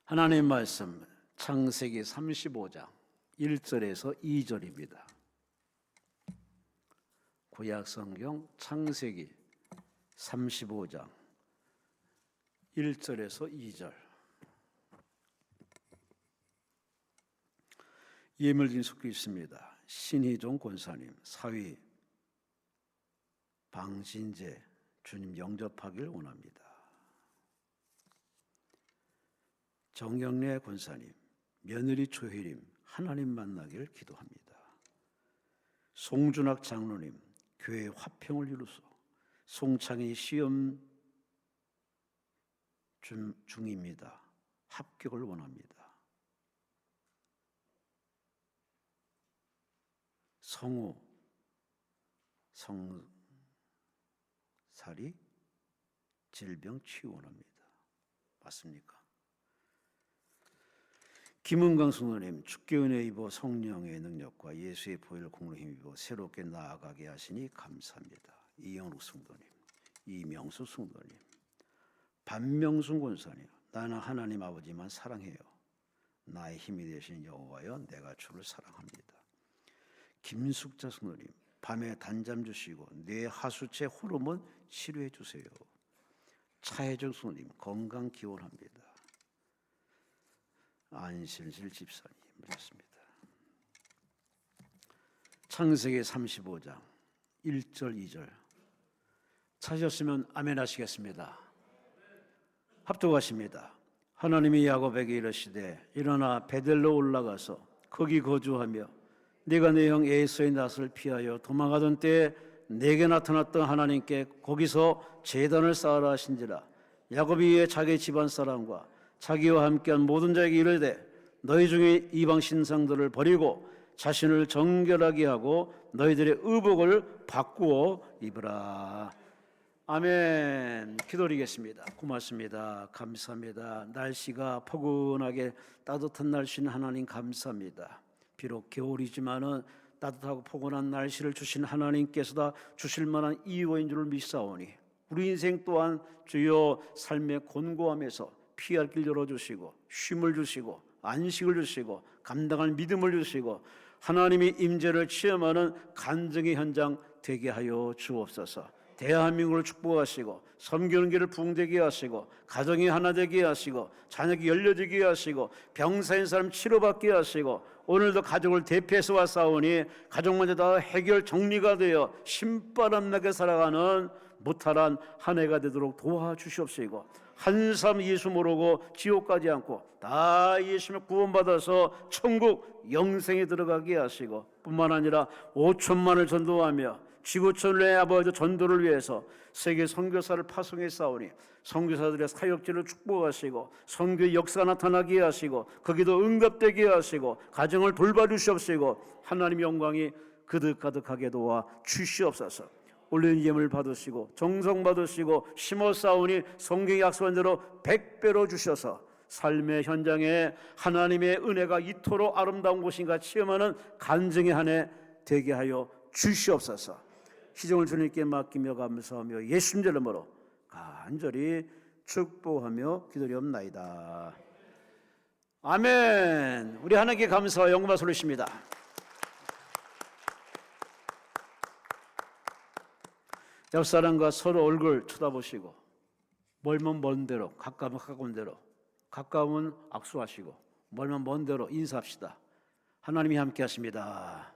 하나님 말씀 창세기 35장 1절에서 2절입니다. 구약 성경 창세기 35장 1절에서 2절. 예물진 속에 있습니다. 신희종 권사님, 사위 방신재 주님 영접하길 원합니다. 정영래 권사님, 며느리 조혜림 하나님 만나길 기도합니다. 송준학 장로님, 교회 화평을 이루소. 송창희 시험 중입니다. 합격을 원합니다. 성우 성살이 질병 치유 원합니다. 맞습니까? 김은강 성도님, 주께 은혜 입어 성령의 능력과 예수의 보혈 공로 힘입어 새롭게 나아가게 하시니 감사합니다. 이영록 성도님, 이명수 성도님, 반명순 권사님, 나는 하나님 아버지만 사랑해요. 나의 힘이 되신 여호와여, 내가 주를 사랑합니다. 김숙자 성도님, 밤에 단잠 주시고 뇌 하수체 호르몬 치료해 주세요. 차혜정 성도님, 건강 기원합니다. 안실실 집사님 그렇습니다. 창세기 35장 1절 2절 찾으셨으면 아멘 하시겠습니다. 합독하십니다. 하나님이 야곱에게 이르시되 일어나 베델로 올라가서 거기 거주하며 네가 내 형 에서의 낯을 피하여 도망하던 때에 내게 나타났던 하나님께 거기서 제단을 쌓으라 하신지라. 야곱이 이에 자기 집안 사람과 자기와 함께한 모든 자에게 이르되 너희 중에 이방 신상들을 버리고 자신을 정결하게 하고 너희들의 의복을 바꾸어 입으라. 아멘. 기도드리겠습니다. 고맙습니다. 감사합니다. 날씨가 포근하게 따뜻한 날씨는 하나님 감사합니다. 비록 겨울이지만은 따뜻하고 포근한 날씨를 주신 하나님께서 다 주실 만한 이유인 줄을 믿사오니 우리 인생 또한 주여 삶의 곤고함에서 피할 길 열어주시고 쉼을 주시고 안식을 주시고 감당할 믿음을 주시고 하나님의 임재를 체험하는 간증의 현장 되게 하여 주옵소서. 대한민국을 축복하시고 섬기는 길을 부흥되게 하시고 가정이 하나 되게 하시고 자녀가 열려지게 하시고 병사인 사람 치료받게 하시고 오늘도 가족을 대표해서 왔사오니 가족만에 다 해결 정리가 되어 신바람 나게 살아가는 무탈한 한 해가 되도록 도와주시옵시고 한 사람 예수 모르고 지옥 가지 않고 다 예수님을 구원받아서 천국 영생에 들어가게 하시고 뿐만 아니라 5천만을 전도하며 지구촌의 아버지 전도를 위해서 세계 선교사를 파송해 싸우니 선교사들의 사역지를 축복하시고 선교의 역사가 나타나게 하시고 거기도 응답되게 하시고 가정을 돌봐주시옵시고 하나님의 영광이 그득가득하게 도와 주시옵소서. 올린 예물 받으시고 정성 받으시고 심어 싸우니 성경의 약속한 대로 100배로 주셔서 삶의 현장에 하나님의 은혜가 이토록 아름다운 곳인가 체험하는 간증의 한 해 되게 하여 주시옵소서. 시종을 주님께 맡기며 감사하며 예수님 이름으로 간절히 축복하며 기도리옵나이다. 아멘. 우리 하나님께 감사와 영광을 돌리십니다. 옆 사람과 서로 얼굴 쳐다보시고 멀면 먼 데로, 가까우면 가까운 데로, 가까우면 악수하시고 멀면 먼 데로 인사합시다. 하나님이 함께 하십니다.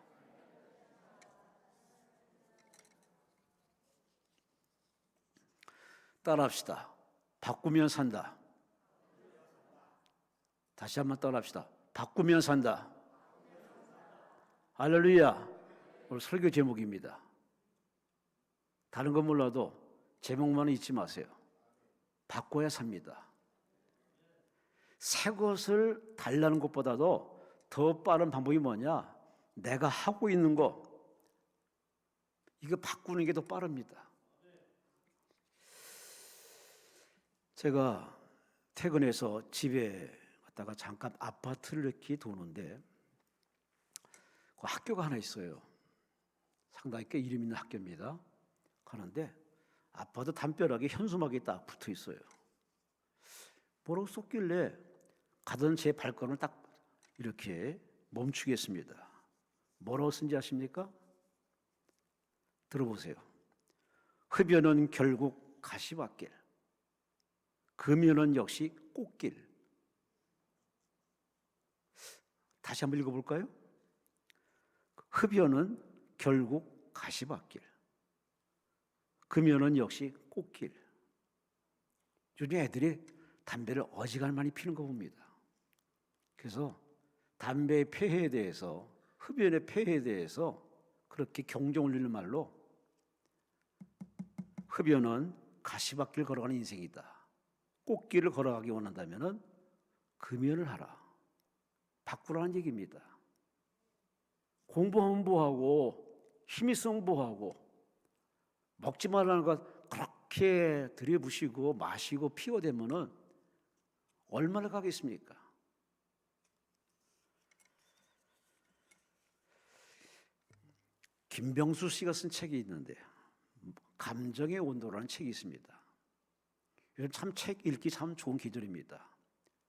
따라합시다. 바꾸면 산다. 다시 한번 따라합시다. 바꾸면 산다. 할렐루야. 오늘 설교 제목입니다. 다른 건 몰라도 제목만은 잊지 마세요. 바꿔야 삽니다. 새 것을 달라는 것보다도 더 빠른 방법이 뭐냐? 내가 하고 있는 거 이거 바꾸는 게 더 빠릅니다. 제가 퇴근해서 집에 갔다가 잠깐 아파트를 이렇게 도는데 그 학교가 하나 있어요. 상당히 꽤 이름 있는 학교입니다. 가는데 아파트 담벼락에 현수막이 딱 붙어 있어요. 뭐라고 썼길래 가던 제 발걸음을 딱 이렇게 멈추겠습니다. 뭐라고 쓴지 아십니까? 들어보세요. 흡연은 결국 가시밭길, 금연은 역시 꽃길. 다시 한번 읽어볼까요? 흡연은 결국 가시밭길, 금연은 역시 꽃길. 요즘 애들이 담배를 어지간하니 피는 거 봅니다. 그래서 담배의 폐해에 대해서, 흡연의 폐해에 대해서 그렇게 경종 울리는 말로 흡연은 가시밭길 걸어가는 인생이다. 꽃길을 걸어가기 원한다면 금연을 하라. 바꾸라는 얘기입니다. 공부하면 뭐하고 힘이 있으면 뭐하고 먹지 말라는 것 그렇게 들이부시고 마시고 피워대면 얼마나 가겠습니까? 김병수 씨가 쓴 책이 있는데 감정의 온도라는 책이 있습니다. 요즘 참 책 읽기 참 좋은 계절입니다.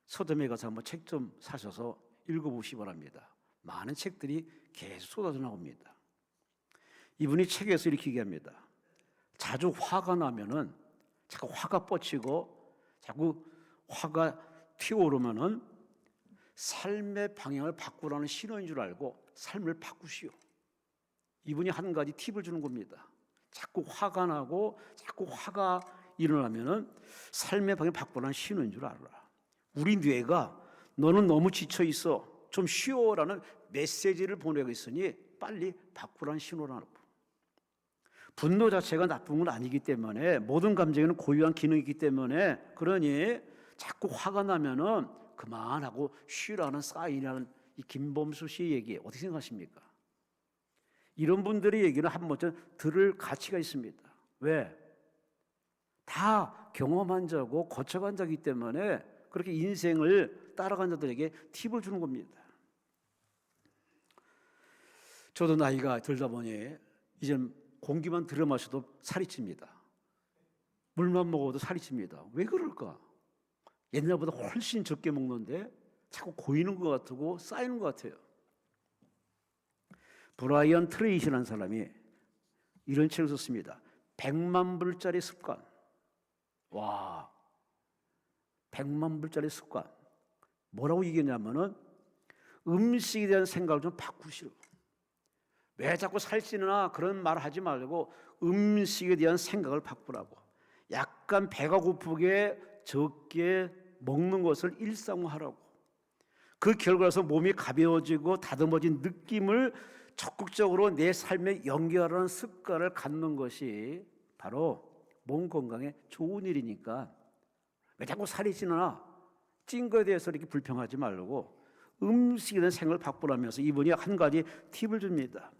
서점에 가서 한번 책 좀 사셔서 읽어보시기 바랍니다. 많은 책들이 계속 쏟아져 나옵니다. 이분이 책에서 이렇게 얘기합니다. 자주 화가 나면은 자꾸 화가 뻗치고 자꾸 화가 튀어오르면은 삶의 방향을 바꾸라는 신호인 줄 알고 삶을 바꾸시오. 이분이 한 가지 팁을 주는 겁니다. 자꾸 화가 나고 자꾸 화가 일어나면은 삶의 방향을 바꾸라는 신호인 줄 알아라. 우리 뇌가 너는 너무 지쳐 있어. 좀 쉬어라는 메시지를 보내고 있으니 빨리 바꾸라는 신호라는 거. 분노 자체가 나쁜 건 아니기 때문에 모든 감정에는 고유한 기능이 있기 때문에 그러니 자꾸 화가 나면은 그만하고 쉬라는 사인이라는 이 김범수 씨 얘기 어떻게 생각하십니까? 이런 분들의 얘기는 한 번쯤 들을 가치가 있습니다. 왜? 다 경험한 자고 거쳐간 자이기 때문에 그렇게 인생을 따라간 자들에게 팁을 주는 겁니다. 저도 나이가 들다 보니 이제는 공기만 들여 마셔도 살이 찝니다. 물만 먹어도 살이 찝니다. 왜 그럴까? 옛날보다 훨씬 적게 먹는데 자꾸 고이는 것 같고 쌓이는 것 같아요. 브라이언 트레이시라는 사람이 이런 책을 썼습니다. 100만 불짜리 습관. 와, 100만 불짜리 습관. 뭐라고 얘기했냐면은 음식에 대한 생각을 좀 바꾸시오. 왜 자꾸 살찌느나 그런 말 하지 말고 음식에 대한 생각을 바꾸라고. 약간 배가 고프게 적게 먹는 것을 일상화하라고. 그 결과로서 몸이 가벼워지고 다듬어진 느낌을 적극적으로 내 삶에 연결하는 습관을 갖는 것이 바로 몸 건강에 좋은 일이니까 왜 자꾸 살이 찌느나 찐 거에 대해서 이렇게 불평하지 말고 음식에 대한 생각을 바꾸라면서 이분이 한 가지 팁을 줍니다.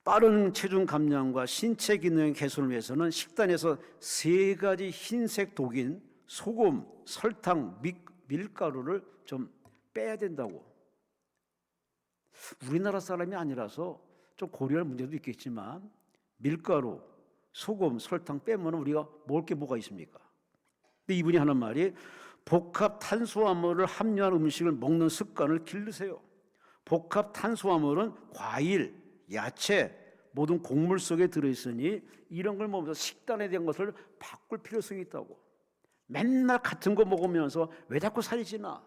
빠른 체중 감량과 신체 기능 개선을 위해서는 식단에서 3가지 흰색 독인 소금, 설탕, 밀가루를 좀 빼야 된다고. 우리나라 사람이 아니라서 좀 고려할 문제도 있겠지만 밀가루, 소금, 설탕 빼면 우리가 먹을 게 뭐가 있습니까? 근데 이분이 하는 말이 복합 탄수화물을 함유한 음식을 먹는 습관을 기르세요. 복합 탄수화물은 과일, 야채, 모든 곡물 속에 들어있으니 이런 걸 먹으면서 식단에 대한 것을 바꿀 필요성이 있다고. 맨날 같은 거 먹으면서 왜 자꾸 살이 찌나?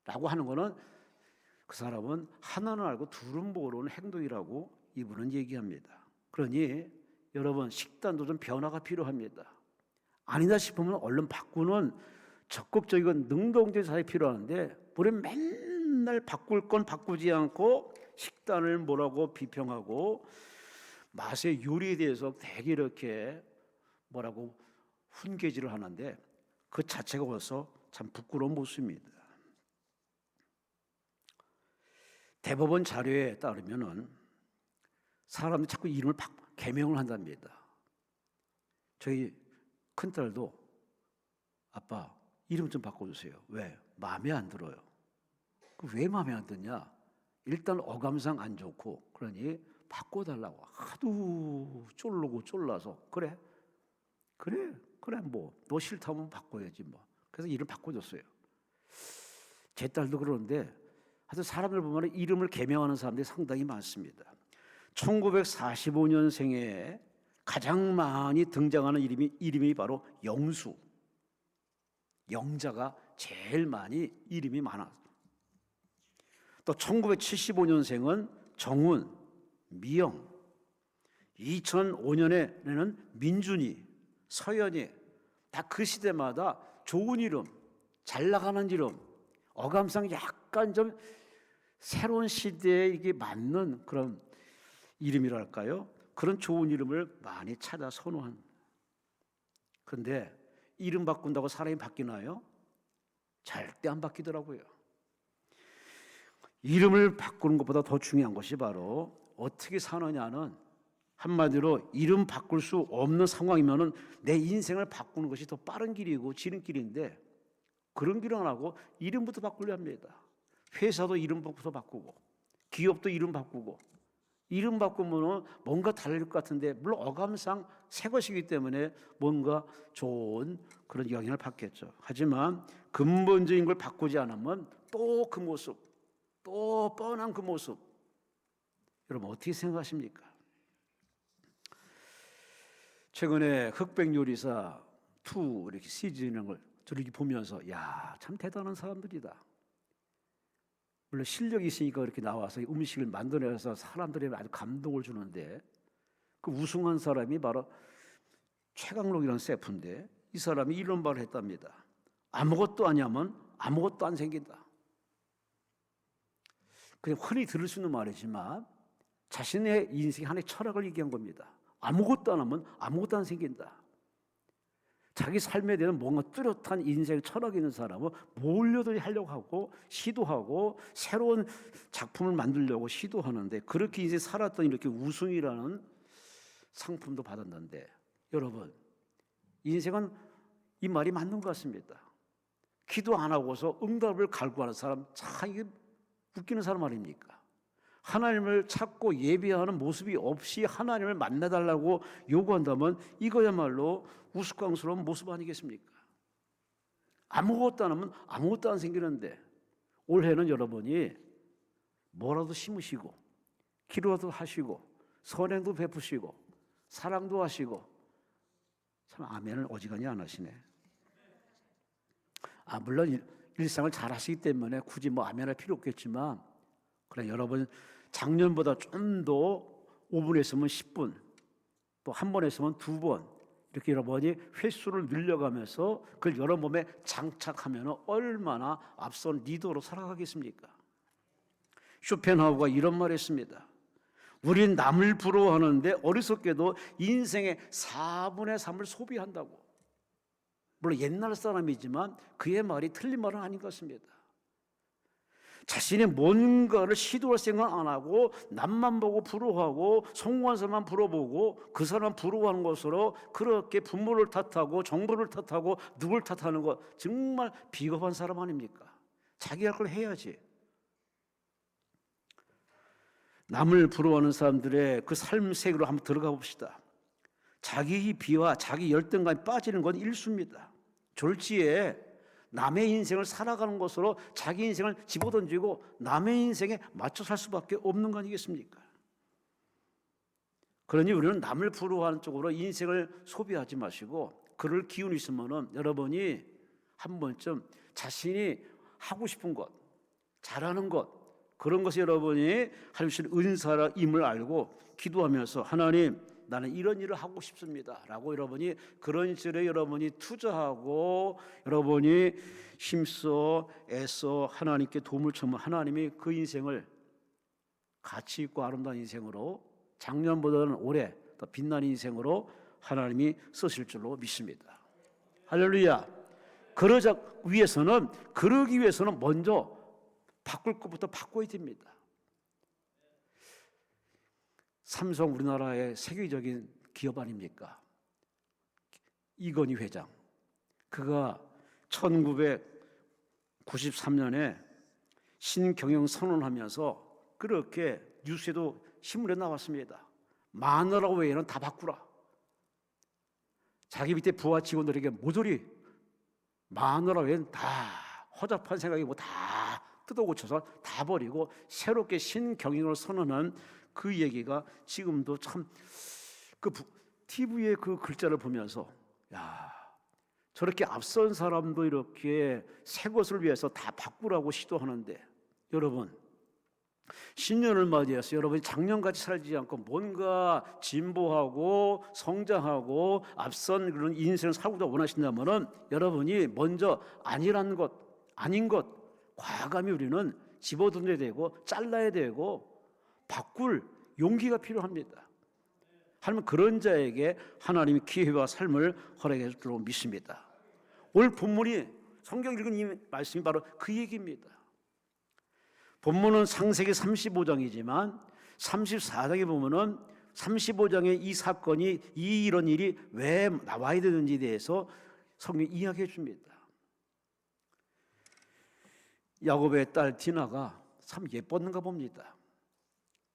라고 하는 거는 그 사람은 하나는 알고 둘은 모르는 행동이라고 이분은 얘기합니다. 그러니 여러분 식단도 좀 변화가 필요합니다. 아니다 싶으면 얼른 바꾸는 적극적이고 능동적인 사람이 필요한데 우리 맨날 바꿀 건 바꾸지 않고 식단을 뭐라고 비평하고 맛의 요리에 대해서 되게 이렇게 뭐라고 훈계질을 하는데 그 자체가 벌써 참 부끄러운 모습입니다. 대법원 자료에 따르면은 사람들이 자꾸 이름을 개명을 한답니다. 저희 큰딸도 아빠 이름 좀 바꿔주세요. 왜? 마음에 안 들어요. 왜 마음에 안 드냐? 일단 어감상 안 좋고 그러니 바꿔달라고 하도 쫄르고 쫄라서 그래 뭐 너 싫다면 바꿔야지 뭐. 그래서 이름 바꿔줬어요. 제 딸도 그러는데 하여튼 사람들 보면 이름을 개명하는 사람들이 상당히 많습니다. 1945년생에 가장 많이 등장하는 이름이 바로 영수. 영자가 제일 많이 이름이 많아. 또 1975년생은 정훈, 미영, 2005년에는 민준이, 서연이, 다 그 시대마다 좋은 이름, 잘 나가는 이름, 어감상 약간 좀 새로운 시대에 이게 맞는 그런 이름이랄까요? 그런 좋은 이름을 많이 찾아 선호한. 그런데 이름 바꾼다고 사람이 바뀌나요? 절대 안 바뀌더라고요. 이름을 바꾸는 것보다 더 중요한 것이 바로 어떻게 사느냐는, 한마디로 이름 바꿀 수 없는 상황이면은 내 인생을 바꾸는 것이 더 빠른 길이고 지름길인데, 그런 길은 안 하고 이름부터 바꾸려 합니다. 회사도 이름부터 바꾸고, 기업도 이름 바꾸고, 이름 바꾸면 뭔가 다를 것 같은데, 물론 어감상 새 것이기 때문에 뭔가 좋은 그런 영향을 받겠죠. 하지만 근본적인 걸 바꾸지 않으면 또 그 모습, 또 뻔한 그 모습, 여러분 어떻게 생각하십니까? 최근에 흑백 요리사 2 이렇게 시즌을 저렇게 보면서 야, 참 대단한 사람들이다. 물론 실력이 있으니까 그렇게 나와서 음식을 만들어내서 사람들에게 아주 감동을 주는데, 그 우승한 사람이 바로 최강록이라는 셰프인데, 이 사람이 이런 말을 했답니다. 아무것도 아니면 아무것도 안 생긴다. 그냥 흔히 들을 수 있는 말이지만 자신의 인생 하나의 철학을 얘기한 겁니다. 아무것도 안 하면 아무것도 안 생긴다. 자기 삶에 대한 뭔가 뚜렷한 인생 철학이 있는 사람은 뭘로든 하려고 하고 시도하고 새로운 작품을 만들려고 시도하는데, 그렇게 인생 살았더니 이렇게 우승이라는 상품도 받았는데, 여러분 인생은 이 말이 맞는 것 같습니다. 기도 안 하고서 응답을 갈구하는 사람, 참 이게 웃기는 사람 아닙니까? 하나님을 찾고 예배하는 모습이 없이 하나님을 만나달라고 요구한다면 이거야말로 우스꽝스러운 모습 아니겠습니까? 아무것도 안 하면 아무것도 안 생기는데, 올해는 여러분이 뭐라도 심으시고 기도도 하시고 선행도 베푸시고 사랑도 하시고, 참 아멘을 어지간히 안 하시네. 물론 일상을 잘 하시기 때문에 굳이 뭐 아멘할 필요 없겠지만, 그래 여러분 작년보다 좀 더 5분 했으면 10분, 또 한 번 했으면 2번, 이렇게 여러분이 횟수를 늘려가면서 그걸 여러 몸에 장착하면 얼마나 앞선 리더로 살아가겠습니까? 쇼펜하우가 이런 말을 했습니다. 우린 남을 부러워하는데 어리석게도 인생의 4분의 3을 소비한다고. 물론 옛날 사람이지만 그의 말이 틀린 말은 아닌 것 같습니다. 자신이 뭔가를 시도할 생각 안 하고 남만 보고 부러워하고 성공한 사람만 부러보고 그 사람 부러워하는 것으로 그렇게 부모를 탓하고 정부를 탓하고 누굴 탓하는 것, 정말 비겁한 사람 아닙니까? 자기 할 걸 해야지. 남을 부러워하는 사람들의 그 삶 세계로 한번 들어가 봅시다. 자기 비와 자기 열등감에 빠지는 건 일수입니다. 졸지에 남의 인생을 살아가는 것으로 자기 인생을 집어던지고 남의 인생에 맞춰 살 수밖에 없는 거 아니겠습니까? 그러니 우리는 남을 부러워하는 쪽으로 인생을 소비하지 마시고, 그럴 기운이 있으면 여러분이 한 번쯤 자신이 하고 싶은 것, 잘하는 것, 그런 것이 여러분이 할 수 있는 은사임을 알고 기도하면서 하나님, 나는 이런 일을 하고 싶습니다 라고 여러분이 그런 일에 여러분이 투자하고 여러분이 힘써 애써 하나님께 도움을 청하면 하나님이 그 인생을 가치 있고 아름다운 인생으로, 작년보다는 올해 더 빛나는 인생으로 하나님이 쓰실 줄로 믿습니다. 할렐루야. 그러기 위해서는 먼저 바꿀 것부터 바꿔야 됩니다. 삼성 우리나라의 세계적인 기업 아닙니까? 이건희 회장, 그가 1993년에 신경영 선언하면서 그렇게 뉴스에도 신문에 나왔습니다. 마누라 외에는 다 바꾸라. 자기 밑에 부하 직원들에게 모조리 마누라 외에는 다 허접한 생각이고 다 뜯어 고쳐서 다 버리고 새롭게 신경영을 선언한 그 얘기가 지금도 참 그 TV의 그 글자를 보면서 야, 저렇게 앞선 사람도 이렇게 새 것을 위해서 다 바꾸라고 시도하는데, 여러분 신년을 맞이해서 여러분이 작년같이 살지 않고 뭔가 진보하고 성장하고 앞선 그런 인생을 살고자 원하신다면은 여러분이 먼저 아니라는 것, 아닌 것 과감히 우리는 집어던져야 되고 잘라야 되고 바꿀 용기가 필요합니다. 하나님은 그런 자에게 하나님이 기회와 삶을 허락해 줄 줄로 믿습니다. 오늘 본문이 성경 읽은 이 말씀이 바로 그 얘기입니다. 본문은 창세기 35장이지만 34장에 보면은 35장의 이 사건이 이런 일이 왜 나와야 되는지에 대해서 성경이 이야기해 줍니다. 야곱의 딸 디나가 참 예뻤는가 봅니다.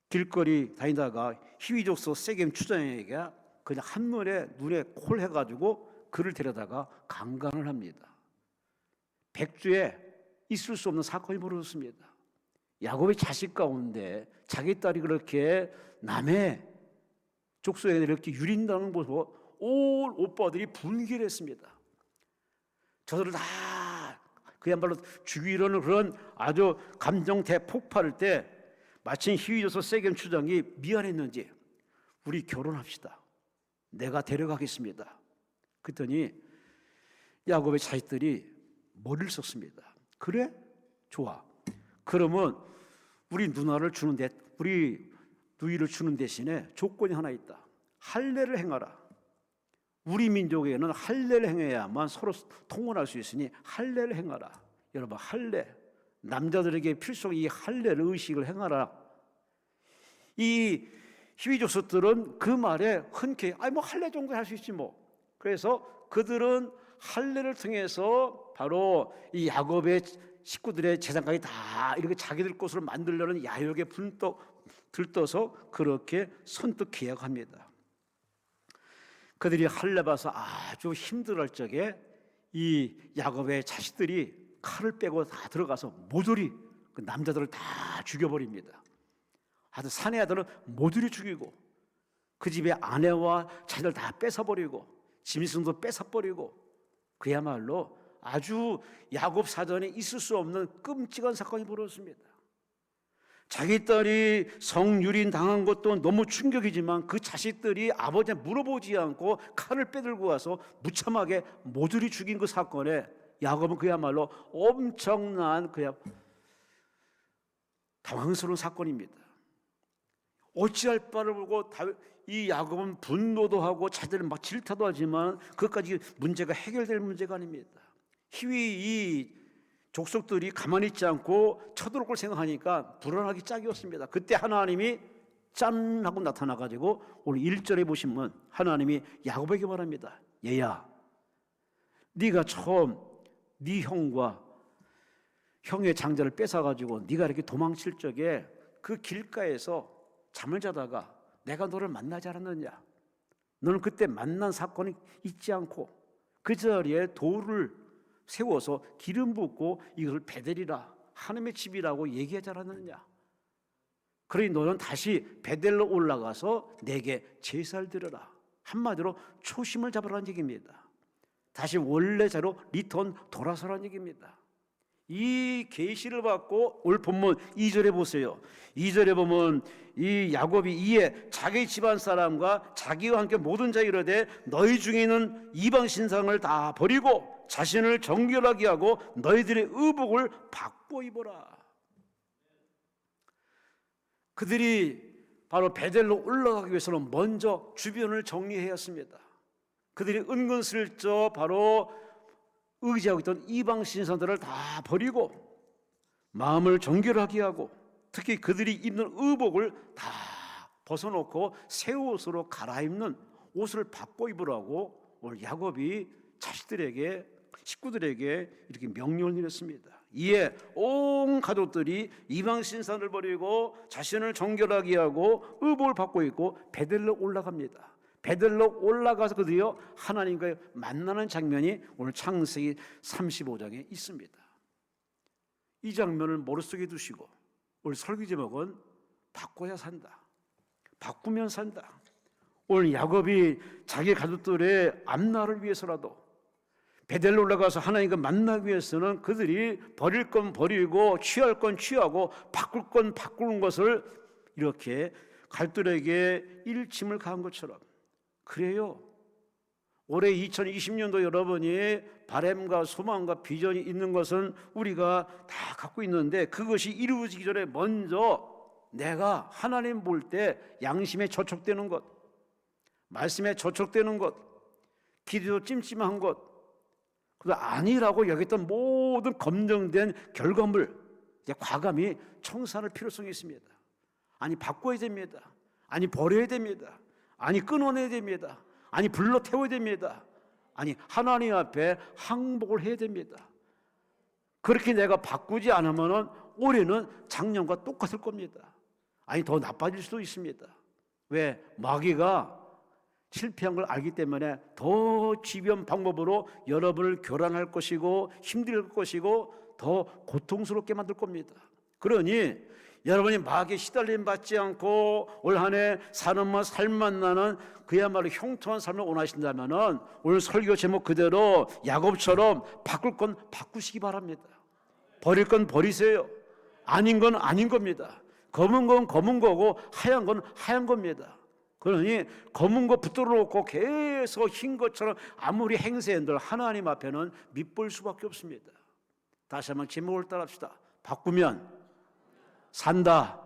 길거리 다니다가 히위 족속 세겜 추장에게 그냥 한눈에 눈에 콜 해가지고 그를 데려다가 강간을 합니다. 백주에 있을 수 없는 사건이 벌어졌습니다. 야곱의 자식 가운데 자기 딸이 그렇게 남의 족속에 이렇게 유린다는 것을 온 오빠들이 분개했습니다. 저들을 다 그야말로 죽이려는 그런 아주 감정 대폭발할 때 마침 히위조서 세겜 추장이 미안했는지 우리 결혼합시다. 내가 데려가겠습니다. 그랬더니 야곱의 자식들이 머리를 썼습니다. 그래? 좋아. 그러면 우리 누나를 주는데, 우리 누이를 주는 대신에 조건이 하나 있다. 할례를 행하라. 우리 민족에는 할례를 행해야만 서로 통혼할 수 있으니 할례를 행하라. 여러분, 할례, 남자들에게 필수적인 이 할례를 의식을 행하라. 이 히위 족속들은 그 말에 흔쾌히 뭐 할례 정도 할 수 있지 뭐. 그래서 그들은 할례를 통해서 바로 이 야곱의 식구들의 재산까지 다 이렇게 자기들 것으로 만들려는 야욕에 들떠서 그렇게 선뜻 계약합니다. 그들이 할례 봐서 아주 힘들어할 적에 이 야곱의 자식들이 칼을 빼고 다 들어가서 모조리 그 남자들을 다 죽여버립니다. 아들 사내 아들은 모조리 죽이고 그 집의 아내와 자녀들 다 뺏어버리고 짐승도 뺏어버리고, 그야말로 아주 야곱 사전에 있을 수 없는 끔찍한 사건이 벌어졌습니다. 자기 딸이 성유린 당한 것도 너무 충격이지만 그 자식들이 아버지한테 물어보지 않고 칼을 빼들고 와서 무참하게 모조리 죽인 그 사건에 야곱은 그야말로 엄청난 당황스러운 사건입니다. 어찌할 바를 모르고 이 야곱은 분노도 하고 자들을 막 질타도 하지만 그것까지 문제가 해결될 문제가 아닙니다. 히위 이 족속들이 가만히 있지 않고 쳐들어올 걸 생각하니까 불안하기 짝이었습니다. 그때 하나님이 짠 하고 나타나가지고 오늘 1절에 보시면 하나님이 야곱에게 말합니다. 얘야, 네가 처음 네 형과 형의 장자를 뺏어가지고 네가 이렇게 도망칠 적에 그 길가에서 잠을 자다가 내가 너를 만나지 않았느냐? 너는 그때 만난 사건이 있지 않고 그 자리에 돌을 세워서 기름 붓고 이것을 베델이라 하나님의 집이라고 얘기하지 않았느냐? 그러니 너는 다시 베델로 올라가서 내게 제사를 드려라. 한마디로 초심을 잡으라는 얘기입니다. 다시 원래 자로 리턴 돌아서라는 얘기입니다. 이 계시를 받고 올 본문 2절에 보세요. 2절에 보면 이 야곱이 이에 자기 집안 사람과 자기와 함께 모든 자가 이르되 너희 중에 있는 이방 신상을 다 버리고 자신을 정결하게 하고 너희들의 의복을 바꿔 입어라. 그들이 바로 베델로 올라가기 위해서는 먼저 주변을 정리해야 했습니다. 그들이 은근슬쩍 바로 의지하고 있던 이방 신상들을 다 버리고 마음을 정결하게 하고 특히 그들이 입는 의복을 다 벗어놓고 새 옷으로 갈아입는 옷을 바꿔 입으라고 오늘 야곱이 자식들에게 식구들에게 이렇게 명령을 내렸습니다. 이에 온 가족들이 이방 신상을 버리고 자신을 정결하게 하고 의복을 바꿔 입고 베델로 올라갑니다. 베델로 올라가서 그들이 하나님과 만나는 장면이 오늘 창세기 35장에 있습니다. 이 장면을 머릿속에 두시고 오늘 설교 제목은 바꿔야 산다. 바꾸면 산다. 오늘 야곱이 자기 가족들의 앞날을 위해서라도 베델로 올라가서 하나님과 만나기 위해서는 그들이 버릴 건 버리고 취할 건 취하고 바꿀 건 바꾸는 것을 이렇게 갈들에게 일침을 가한 것처럼, 그래요. 올해 2020년도 여러분이 바람과 소망과 비전이 있는 것은 우리가 다 갖고 있는데, 그것이 이루어지기 전에 먼저 내가 하나님 볼 때 양심에 저촉되는 것, 말씀에 저촉되는 것, 기도 찜찜한 것, 그 아니라고 여겼던 모든 검증된 결과물, 과감히 청산할 필요성이 있습니다. 아니 바꿔야 됩니다. 아니 버려야 됩니다. 아니 끊어내야 됩니다. 아니 불러 태워야 됩니다. 아니 하나님 앞에 항복을 해야 됩니다. 그렇게 내가 바꾸지 않으면 올해는 작년과 똑같을 겁니다. 아니 더 나빠질 수도 있습니다. 왜? 마귀가 실패한 걸 알기 때문에 더 집요한 방법으로 여러분을 교란할 것이고 힘들 것이고 더 고통스럽게 만들 겁니다. 그러니 여러분이 마귀에 시달림 받지 않고 올 한 해 사는 삶만 나는 그야말로 형통한 삶을 원하신다면 오늘 설교 제목 그대로 야곱처럼 바꿀 건 바꾸시기 바랍니다. 버릴 건 버리세요. 아닌 건 아닌 겁니다. 검은 건 검은 거고 하얀 건 하얀 겁니다. 그러니 검은 거 붙들어 놓고 계속 흰 것처럼 아무리 행세한들 하나님 앞에는 밑볼 수밖에 없습니다. 다시 한번 제목을 따라합시다. 바꾸면 산다.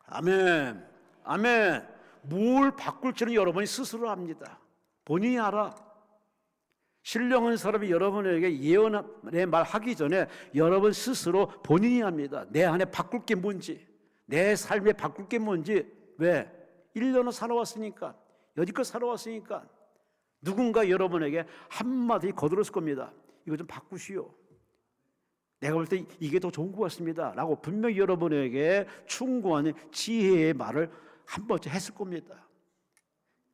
아멘. 아멘. 뭘 바꿀지는 여러분이 스스로 압니다. 본인이 알아. 신령한 사람이 여러분에게 예언의 말 하기 전에 여러분 스스로 본인이 압니다. 내 안에 바꿀 게 뭔지, 내 삶에 바꿀 게 뭔지. 왜? 1년을 살아왔으니까, 여지껏 살아왔으니까 누군가 여러분에게 한마디 거들었을 겁니다. 이거 좀 바꾸시오. 내가 볼 때 이게 더 좋은 것 같습니다 라고 분명히 여러분에게 충고하는 지혜의 말을 한 번쯤 했을 겁니다.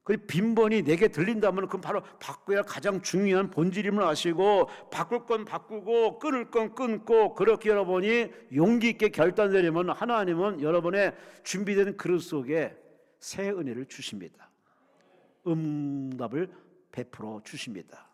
그리고 빈번히 내게 들린다면 그건 바로 바꿔야 할 가장 중요한 본질임을 아시고, 바꿀 건 바꾸고 끊을 건 끊고, 그렇게 여러분이 용기 있게 결단 내리면 하나님은 여러분의 준비된 그릇 속에 새 은혜를 주십니다. 응답을 베풀어 주십니다.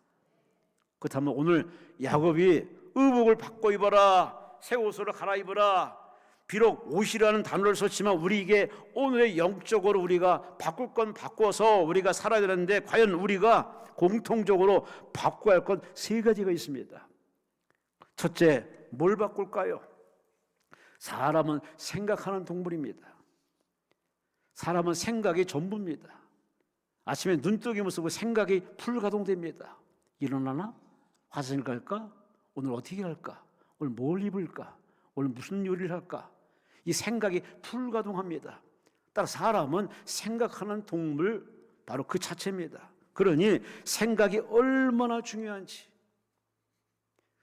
그렇다면 오늘 야곱이 의복을 바꿔 입어라, 새 옷으로 갈아입어라. 비록 옷이라는 단어를 썼지만 우리에게 오늘의 영적으로 우리가 바꿀 건 바꿔서 우리가 살아야 되는데, 과연 우리가 공통적으로 바꿔야 할 건 세 가지가 있습니다. 첫째, 뭘 바꿀까요? 사람은 생각하는 동물입니다. 사람은 생각이 전부입니다. 아침에 눈뜨기만 쓰고 생각이 풀가동됩니다. 일어나나? 화장실 갈까? 오늘 어떻게 할까? 오늘 뭘 입을까? 오늘 무슨 요리를 할까? 이 생각이 풀가동합니다. 따라 사람은 생각하는 동물 바로 그 자체입니다. 그러니 생각이 얼마나 중요한지,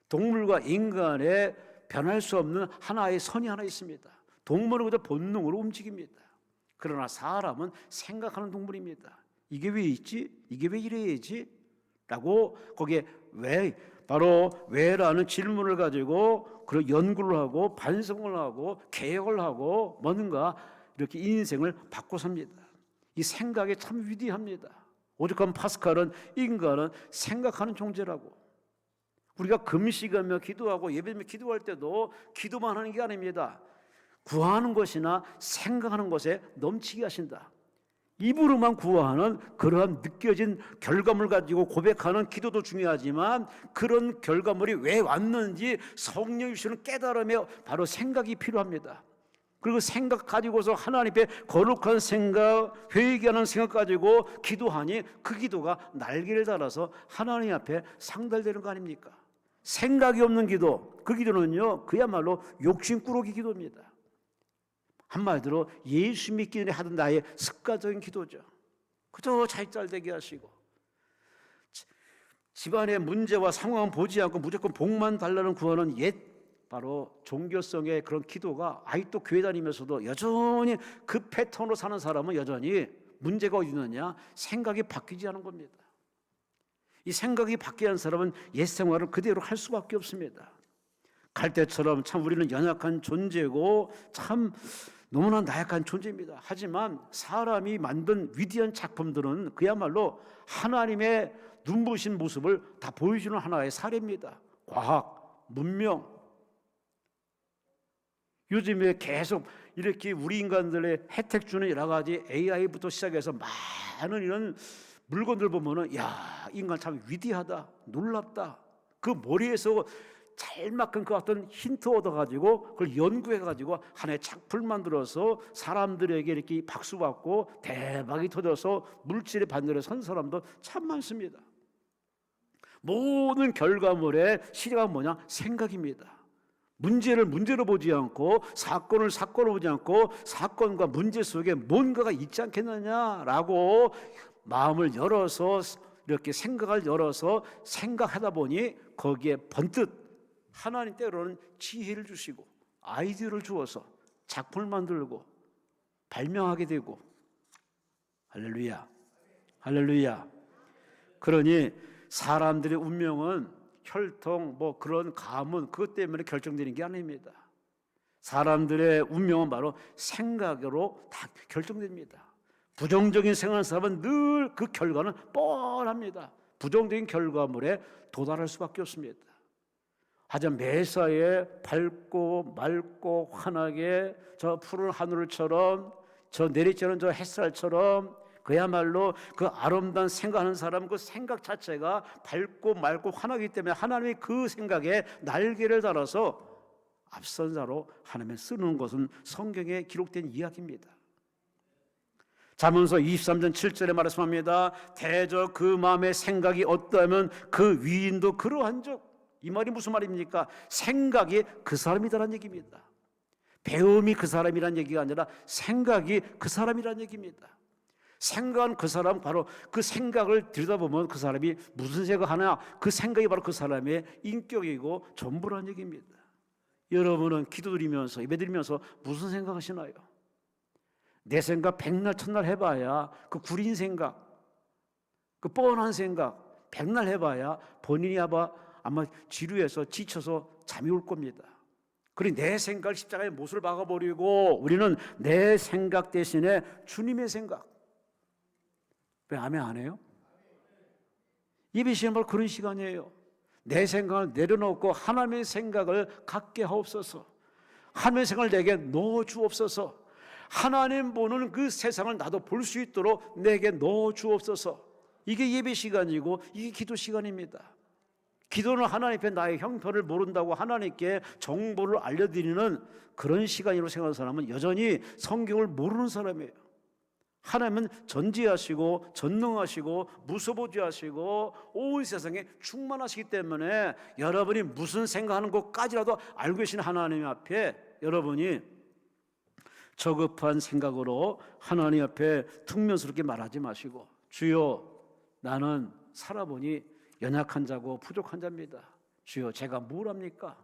동물과 인간의 변할 수 없는 하나의 선이 하나 있습니다. 동물은 그저 본능으로 움직입니다. 그러나 사람은 생각하는 동물입니다. 이게 왜 있지? 이게 왜 이래야지? 라고 거기에 왜, 바로 왜라는 질문을 가지고 그런 연구를 하고 반성을 하고 개혁을 하고 뭔가 이렇게 인생을 바꿔 삽니다. 이 생각이 참 위대합니다. 오죽하면 파스칼은 인간은 생각하는 존재라고. 우리가 금식하며 기도하고 예배하며 기도할 때도 기도만 하는 게 아닙니다. 구하는 것이나 생각하는 것에 넘치게 하신다. 입으로만 구하는 그러한 느껴진 결과물 가지고 고백하는 기도도 중요하지만, 그런 결과물이 왜 왔는지 성령이 주시는 깨달음에 바로 생각이 필요합니다. 그리고 생각 가지고서 하나님 앞에 거룩한 생각, 회개하는 생각 가지고 기도하니 그 기도가 날개를 달아서 하나님 앞에 상달되는 거 아닙니까? 생각이 없는 기도, 그 기도는요 그야말로 욕심꾸러기 기도입니다. 한마디로 예수 믿기 전에 하던 나의 습관적인 기도죠. 그저 잘잘되게 하시고 집안의 문제와 상황 보지 않고 무조건 복만 달라는 구하는 옛 바로 종교성의 그런 기도가 아직도 교회 다니면서도 여전히 그 패턴으로 사는 사람은 여전히 문제가 어디 있느냐? 생각이 바뀌지 않은 겁니다. 이 생각이 바뀌는 사람은 옛 생활을 그대로 할 수밖에 없습니다. 갈대처럼 참 우리는 연약한 존재고 참 너무나 나약한 존재입니다. 하지만 사람이 만든 위대한 작품들은 그야말로 하나님의 눈부신 모습을 다 보여주는 하나의 사례입니다. 과학, 문명. 요즘에 계속 이렇게 우리 인간들의 혜택 주는 여러 가지 AI부터 시작해서 많은 이런 물건들 보면은 야, 인간 참 위대하다, 놀랍다. 그 머리에서 짤막한 그 어떤 힌트 얻어가지고 그걸 연구해가지고 하나의 작품을 만들어서 사람들에게 이렇게 박수받고 대박이 터져서 물질의 반열에 선 사람도 참 많습니다. 모든 결과물의 시작은 뭐냐? 생각입니다. 문제를 문제로 보지 않고 사건을 사건으로 보지 않고 사건과 문제 속에 뭔가가 있지 않겠느냐라고 마음을 열어서 이렇게 생각을 열어서 생각하다 보니 거기에 번뜩 하나님 때로는 지혜를 주시고 아이디어를 주어서 작품을 만들고 발명하게 되고 할렐루야, 할렐루야. 그러니 사람들의 운명은 혈통 뭐 그런 가문 그것 때문에 결정되는 게 아닙니다. 사람들의 운명은 바로 생각으로 다 결정됩니다. 부정적인 생각하는 사람은 늘 그 결과는 뻔합니다. 부정적인 결과물에 도달할 수밖에 없습니다. 하지만 매사에 밝고 맑고 환하게 저 푸른 하늘처럼 저 내리쬐는 저 햇살처럼 그야말로 그 아름다운 생각하는 사람 그 생각 자체가 밝고 맑고 환하기 때문에 하나님이 그 생각에 날개를 달아서 앞선 자로 하나님을 쓰는 것은 성경에 기록된 이야기입니다. 잠언서 23장 7절에 말씀합니다. 대저 그 마음의 생각이 어떠하면 그 위인도 그러한즉. 이 말이 무슨 말입니까? 생각이 그 사람이다라는 얘기입니다. 배움이 그 사람이라는 얘기가 아니라 생각이 그 사람이라는 얘기입니다. 생각은 그 사람, 바로 그 생각을 들여다보면 그 사람이 무슨 생각하나 그 생각이 바로 그 사람의 인격이고 전부라는 얘기입니다. 여러분은 기도드리면서 예배드리면서 무슨 생각하시나요? 내 생각 백날 첫날 해봐야 그 구린 생각, 그 뻔한 생각 백날 해봐야 본인이 아마 지루해서 지쳐서 잠이 올 겁니다. 그리고 내 생각을 십자가에 못을 박아버리고 우리는 내 생각 대신에 주님의 생각. 왜 아멘 안 해요? 예배 시간 바로 그런 시간이에요. 내 생각을 내려놓고 하나님의 생각을 갖게 하옵소서. 하나님의 생각을 내게 넣어주옵소서. 하나님 보는 그 세상을 나도 볼 수 있도록 내게 넣어주옵소서. 이게 예배 시간이고 이게 기도 시간입니다. 기도는 하나님 앞에 나의 형편을 모른다고 하나님께 정보를 알려드리는 그런 시간이라고 생각하는 사람은 여전히 성경을 모르는 사람이에요. 하나님은 전지하시고 전능하시고 무소부지하시고 온 세상에 충만하시기 때문에 여러분이 무슨 생각하는 것까지라도 알고 계신 하나님 앞에 여러분이 저급한 생각으로 하나님 앞에 퉁명스럽게 말하지 마시고 주여 나는 살아보니 연약한 자고 부족한 자입니다. 주여 제가 뭘 합니까?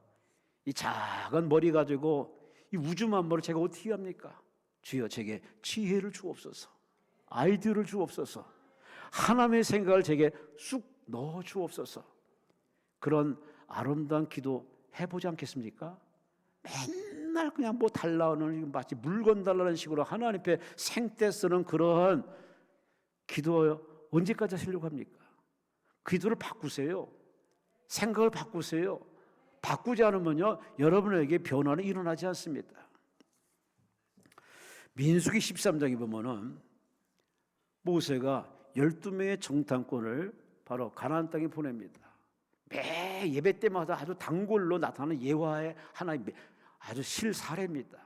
이 작은 머리 가지고 이 우주 만물을 제가 어떻게 합니까? 주여 제게 지혜를 주옵소서. 아이디어를 주옵소서. 하나님의 생각을 제게 쑥 넣어 주옵소서. 그런 아름다운 기도 해보지 않겠습니까? 맨날 그냥 뭐 달라는 마치 물건 달라는 식으로 하나님 앞에 생떼 쓰는 그런 기도 언제까지 하시려고 합니까? 기도를 바꾸세요. 생각을 바꾸세요. 바꾸지 않으면요 여러분에게 변화는 일어나지 않습니다. 민수기 13장에 보면은 모세가 12명의 정탐꾼을 바로 가나안 땅에 보냅니다. 매 예배 때마다 아주 단골로 나타나는 예화의 하나의 아주 실사례입니다.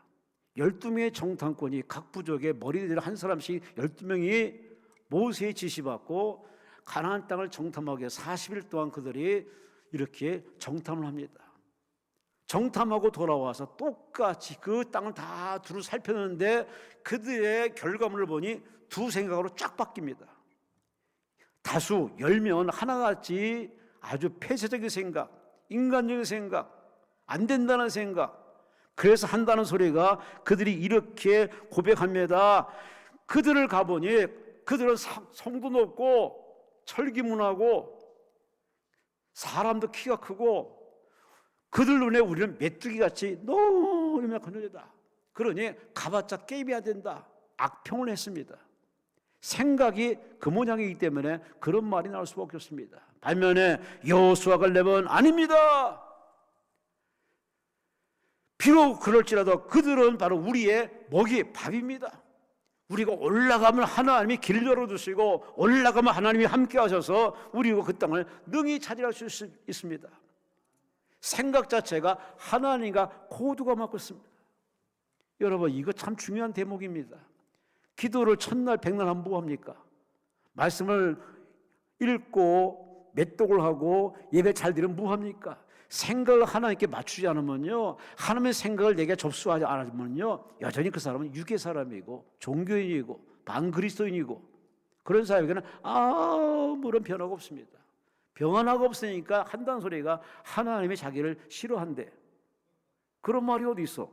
12명의 정탐꾼이 각 부족의 머리들 한 사람씩 12명이 모세의 지시받고 가나안 땅을 정탐하기 위해 40일 동안 그들이 이렇게 정탐을 합니다. 정탐하고 돌아와서 똑같이 그 땅을 다 두루 살폈는데 그들의 결과물을 보니 두 생각으로 쫙 바뀝니다. 다수 10명은 하나같이 아주 폐쇄적인 생각, 인간적인 생각, 안 된다는 생각, 그래서 한다는 소리가 그들이 이렇게 고백합니다. 그들을 가보니 그들은 성도 높고 철기문하고 사람도 키가 크고 그들 눈에 우리는 메뚜기같이 너무 약한 존재다. 그러니 가봤자 게임해야 된다. 악평을 했습니다. 생각이 그 모양이기 때문에 그런 말이 나올 수밖에 없습니다. 반면에 여호수아 갈렙은 아닙니다. 비록 그럴지라도 그들은 바로 우리의 먹이 밥입니다. 우리가 올라가면 하나님이 길 열어주시고 올라가면 하나님이 함께 하셔서 우리가 그 땅을 능히 차지할 수 있습니다. 생각 자체가 하나님과 고두가 맞고 있습니다. 여러분, 이거 참 중요한 대목입니다. 기도를 첫날 백날 하면 뭐합니까? 말씀을 읽고 맷독을 하고 예배 잘 드리면 뭐합니까? 생각을 하나님께 맞추지 않으면요, 하나님의 생각을 내게 접수하지 않으면요, 여전히 그 사람은 유괴 사람이고 종교인이고 반그리스도인이고 그런 사람에게는 아무런 변화가 없습니다. 변화가 없으니까 한다는 소리가 하나님이 자기를 싫어한대. 그런 말이 어디 있어?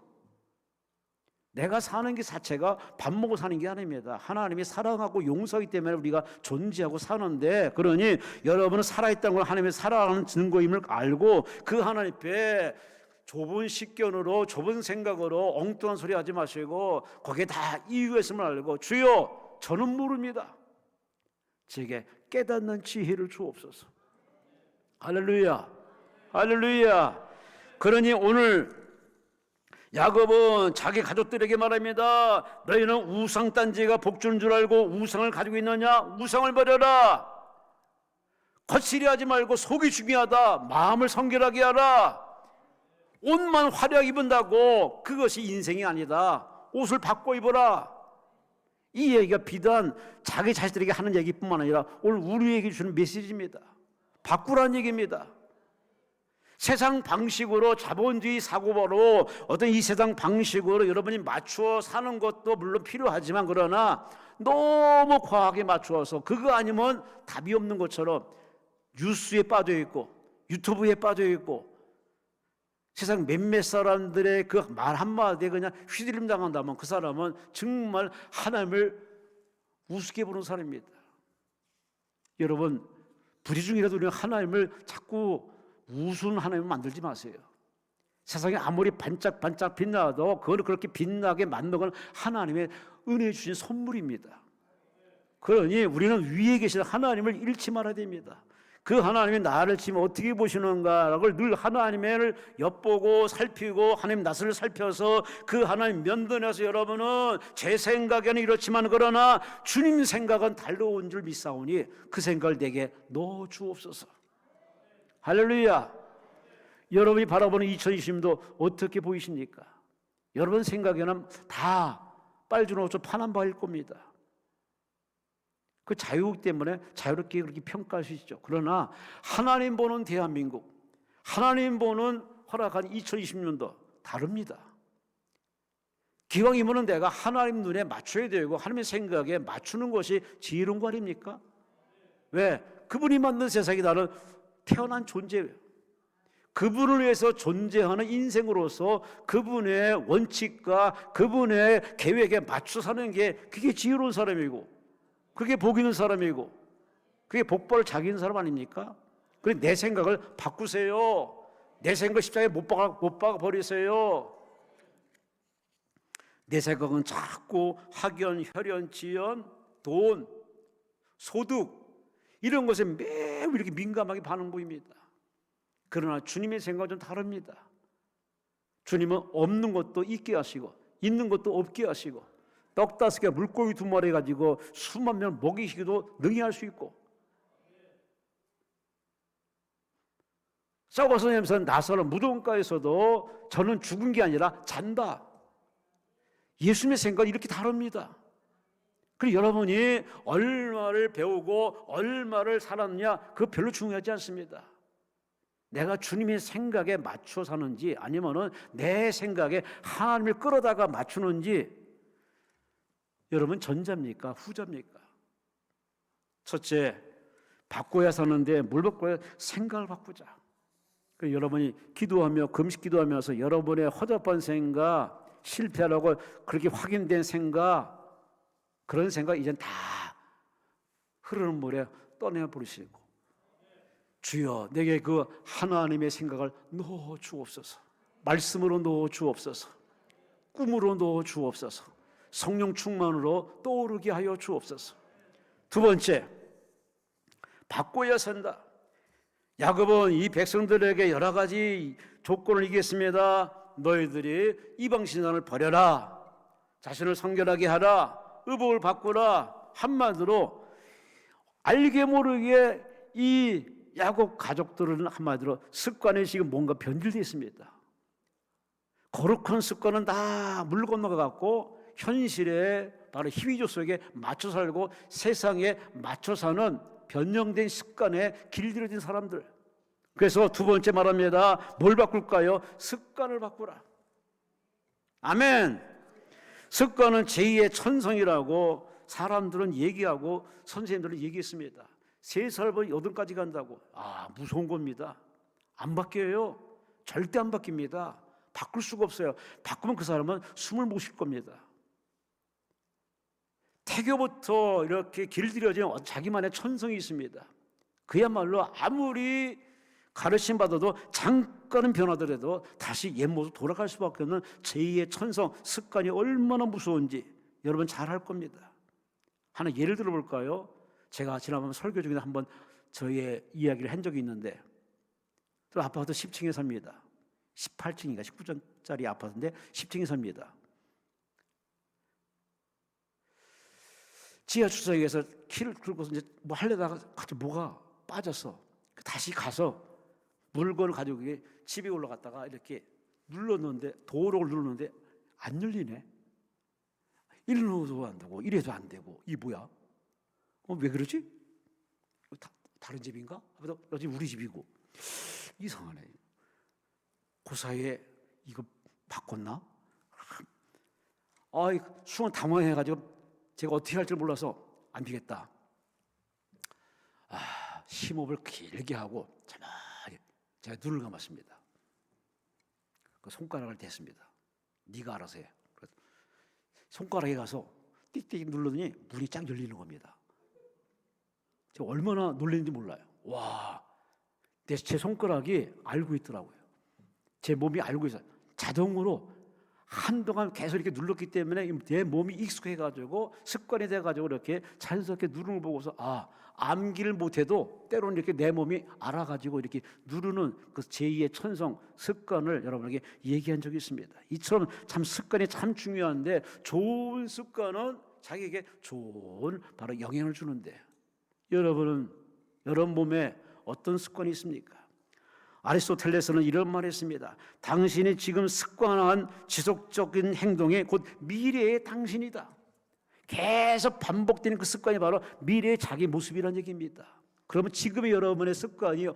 내가 사는 게 자체가 밥 먹고 사는 게 아닙니다. 하나님이 사랑하고 용서하기 때문에 우리가 존재하고 사는데, 그러니 여러분은 살아있다는 걸 하나님이 살아가는 증거임을 알고 그 하나님 앞에 좁은 식견으로 좁은 생각으로 엉뚱한 소리 하지 마시고 거기에 다 이유가 있음을 알고, 주여 저는 모릅니다. 제게 깨닫는 지혜를 주옵소서. 할렐루야, 할렐루야. 그러니 오늘 야곱은 자기 가족들에게 말합니다. 너희는 우상단지가 복주는 줄 알고 우상을 가지고 있느냐? 우상을 버려라. 거칠이 하지 말고 속이 중요하다. 마음을 성결하게 하라. 옷만 화려하게 입은다고 그것이 인생이 아니다. 옷을 바꿔 입어라. 이 얘기가 비단 자기 자식들에게 하는 얘기뿐만 아니라 오늘 우리에게 주는 메시지입니다. 바꾸라는 얘기입니다. 세상 방식으로 자본주의 사고로 어떤 이 세상 방식으로 여러분이 맞추어 사는 것도 물론 필요하지만, 그러나 너무 과하게 맞추어서 그거 아니면 답이 없는 것처럼 뉴스에 빠져 있고 유튜브에 빠져 있고 세상 몇몇 사람들의 그 말 한마디에 그냥 휘둘림 당한다면 그 사람은 정말 하나님을 우습게 보는 사람입니다. 여러분, 부지 중이라도 우리는 하나님을 자꾸 우스운 하나님을 만들지 마세요. 세상에 아무리 반짝반짝 빛나도 그걸 그렇게 빛나게 만든 건 하나님의 은혜 주신 선물입니다. 그러니 우리는 위에 계신 하나님을 잃지 말아야 됩니다. 그 하나님이 나를 지금 어떻게 보시는가를 늘 하나님을 엿보고 살피고 하나님 낯을 살펴서 그 하나님 면전에서 여러분은 제 생각에는 이렇지만 그러나 주님 생각은 달라온 줄 믿사오니 그 생각을 내게 넣어 주옵소서. 할렐루야. 여러분이 바라보는 2020년도 어떻게 보이십니까? 여러분 생각에는 다 빨주노 옷을 파란 바일 겁니다. 그 자유국 때문에 자유롭게 그렇게 평가할 수 있죠. 그러나 하나님 보는 대한민국, 하나님 보는 허락한 2020년도 다릅니다. 기왕이면은 내가 하나님 눈에 맞춰야 되고 하나님의 생각에 맞추는 것이 지혜로운 거 아닙니까? 왜? 그분이 만든 세상이 나는 태어난 존재예요. 그분을 위해서 존재하는 인생으로서 그분의 원칙과 그분의 계획에 맞춰 사는 게 그게 지혜로운 사람이고 그게 복 있는 사람이고 그게 복벌을 자기 있는 사람 아닙니까? 그래 내 생각을 바꾸세요. 내 생각을 십자가에 못 박아 버리세요. 내 생각은 자꾸 학연, 혈연, 지연, 돈, 소득 이런 것에 매우 이렇게 민감하게 반응 보입니다. 그러나 주님의 생각은 좀 다릅니다. 주님은 없는 것도 있게 하시고 있는 것도 없게 하시고 떡 5개 물고기 2마리 가지고 수만 명 먹이시기도 능히 할 수 있고 썩어서 냄새는 나서는 무덤가에서도 저는 죽은 게 아니라 잔다. 예수님의 생각은 이렇게 다릅니다. 그리고 여러분이 얼마를 배우고 얼마를 살았느냐 그거 별로 중요하지 않습니다. 내가 주님의 생각에 맞춰 사는지 아니면은 내 생각에 하나님을 끌어다가 맞추는지 여러분 전자입니까? 후자입니까? 첫째, 바꿔야 사는데 뭘 바꿔야? 생각을 바꾸자. 그래서 여러분이 기도하며 금식 기도하면서 여러분의 허접한 생각, 실패하라고 그렇게 확인된 생각 그런 생각 이젠 다 흐르는 물에 떠내버리시고 주여 내게 그 하나님의 생각을 넣어 주옵소서. 말씀으로 넣어 주옵소서. 꿈으로 넣어 주옵소서. 성령 충만으로 떠오르게 하여 주옵소서. 두 번째, 바꿔야 산다. 야곱은 이 백성들에게 여러 가지 조건을 이겼습니다. 너희들이 이방신앙을 버려라, 자신을 성결하게 하라, 의복을 바꾸라. 한마디로 알게 모르게 이 야곱 가족들은 한마디로 습관이 지금 뭔가 변질되어 있습니다. 거룩한 습관은 다 물 건너가갖고 현실에 바로 희귀조 속에 맞춰 살고 세상에 맞춰 사는 변형된 습관에 길들여진 사람들. 그래서 두 번째 말합니다. 뭘 바꿀까요? 습관을 바꾸라. 아멘. 습관은 제2의 천성이라고 사람들은 얘기하고 선생님들은 얘기했습니다. 3살부터 8까지 간다고. 무서운 겁니다. 안 바뀌어요. 절대 안 바뀝니다. 바꿀 수가 없어요. 바꾸면 그 사람은 숨을 못 쉴 겁니다. 태교부터 이렇게 길들여진 자기만의 천성이 있습니다. 그야말로 아무리 가르침 받아도 잠깐은 변하더라도 다시 옛 모습 돌아갈 수밖에 없는 제2의 천성, 습관이 얼마나 무서운지 여러분 잘 알 겁니다. 하나 예를 들어볼까요? 제가 지난번 설교 중에 한번 저의 이야기를 한 적이 있는데, 또 아파트 10층에 삽니다. 18층인가 19층짜리 아파트인데 10층에 삽니다. 지하 주차장에서 키를 긁고서 이제 뭐 하려다가 갑자기 뭐가 빠졌어. 다시 가서 물건을 가지고 집에 올라갔다가 이렇게 눌렀는데, 도어록을 눌렀는데 안 열리네. 이래도 안 되고 이래도 안 되고, 이 뭐야? 왜 그러지? 다른 집인가? 여기 우리 집이고. 이상하네. 그 사이에 이거 바꿨나? 순간 당황해가지고 제가 어떻게 할지 몰라서 안 되겠다. 심호흡을 길게 하고 가만히 제가 눈을 감았습니다. 그 손가락을 댔습니다. 네가 알아서 해. 손가락에 가서 띡띡 눌렀더니 문이 쫙 열리는 겁니다. 제가 얼마나 놀랐는지 몰라요. 와, 제 손가락이 알고 있더라고요. 제 몸이 알고 있어요. 자동으로 한동안 계속 이렇게 눌렀기 때문에 내 몸이 익숙해가지고 습관이 돼가지고 이렇게 자연스럽게 누르는 걸 보고서 암기를 못해도 때로는 이렇게 내 몸이 알아가지고 이렇게 누르는 그 제2의 천성 습관을 여러분에게 얘기한 적이 있습니다. 이처럼 참 습관이 참 중요한데, 좋은 습관은 자기에게 좋은 바로 영향을 주는데, 여러분은 여러분 몸에 어떤 습관이 있습니까? 아리스토텔레스는 이런 말을 했습니다. 당신이 지금 습관한 지속적인 행동이 곧 미래의 당신이다. 계속 반복되는 그 습관이 바로 미래의 자기 모습이라는 얘기입니다. 그러면 지금의 여러분의 습관이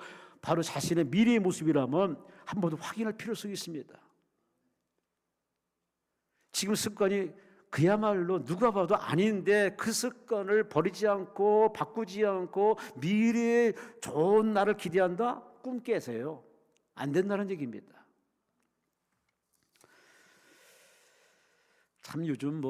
바로 자신의 미래의 모습이라면 한 번 더 확인할 필요성이 있습니다. 지금 습관이 그야말로 누가 봐도 아닌데 그 습관을 버리지 않고 바꾸지 않고 미래의 좋은 날을 기대한다? 꿈 깨세요. 안 된다는 얘기입니다. 참 요즘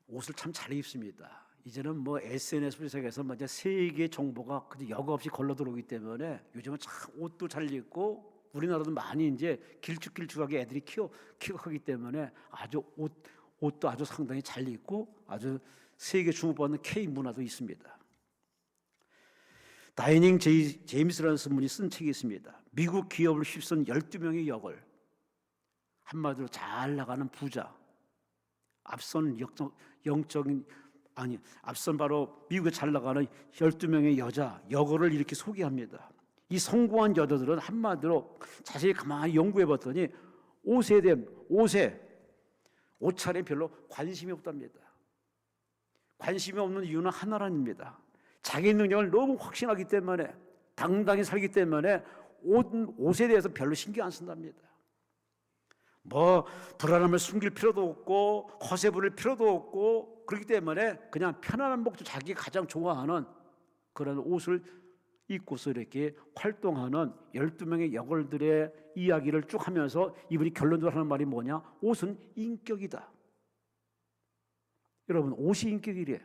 옷을 참 잘 입습니다. 이제는 SNS부터 시작해서 이제 세계 정보가 여과 없이 걸러 들어오기 때문에 요즘은 참 옷도 잘 입고, 우리나라도 많이 이제 길쭉길쭉하게 애들이 키가 크기 때문에 아주 옷도 아주 상당히 잘 입고 아주 세계 주목받는 K 문화도 있습니다. 다이닝 제임스라는 분이 쓴 책이 있습니다. 미국 기업을 휩쓴 12명의 역을. 한마디로 잘 나가는 부자, 앞선 바로 미국에 잘 나가는 12명의 여자, 여거를 이렇게 소개합니다. 이 성공한 여자들은 한마디로 자세히 가만히 연구해 봤더니 옷차림에 별로 관심이 없답니다. 관심이 없는 이유는 하나랍니다. 자기 능력을 너무 확신하기 때문에, 당당히 살기 때문에 옷에 대해서 별로 신경 안 쓴답니다. 불안함을 숨길 필요도 없고 허세 부릴 필요도 없고, 그렇기 때문에 그냥 편안한 목도 자기가 가장 좋아하는 그런 옷을 입고서 이렇게 활동하는 12명의 여걸들의 이야기를 쭉 하면서 이분이 결론적으로 하는 말이 뭐냐? 옷은 인격이다. 여러분, 옷이 인격이래.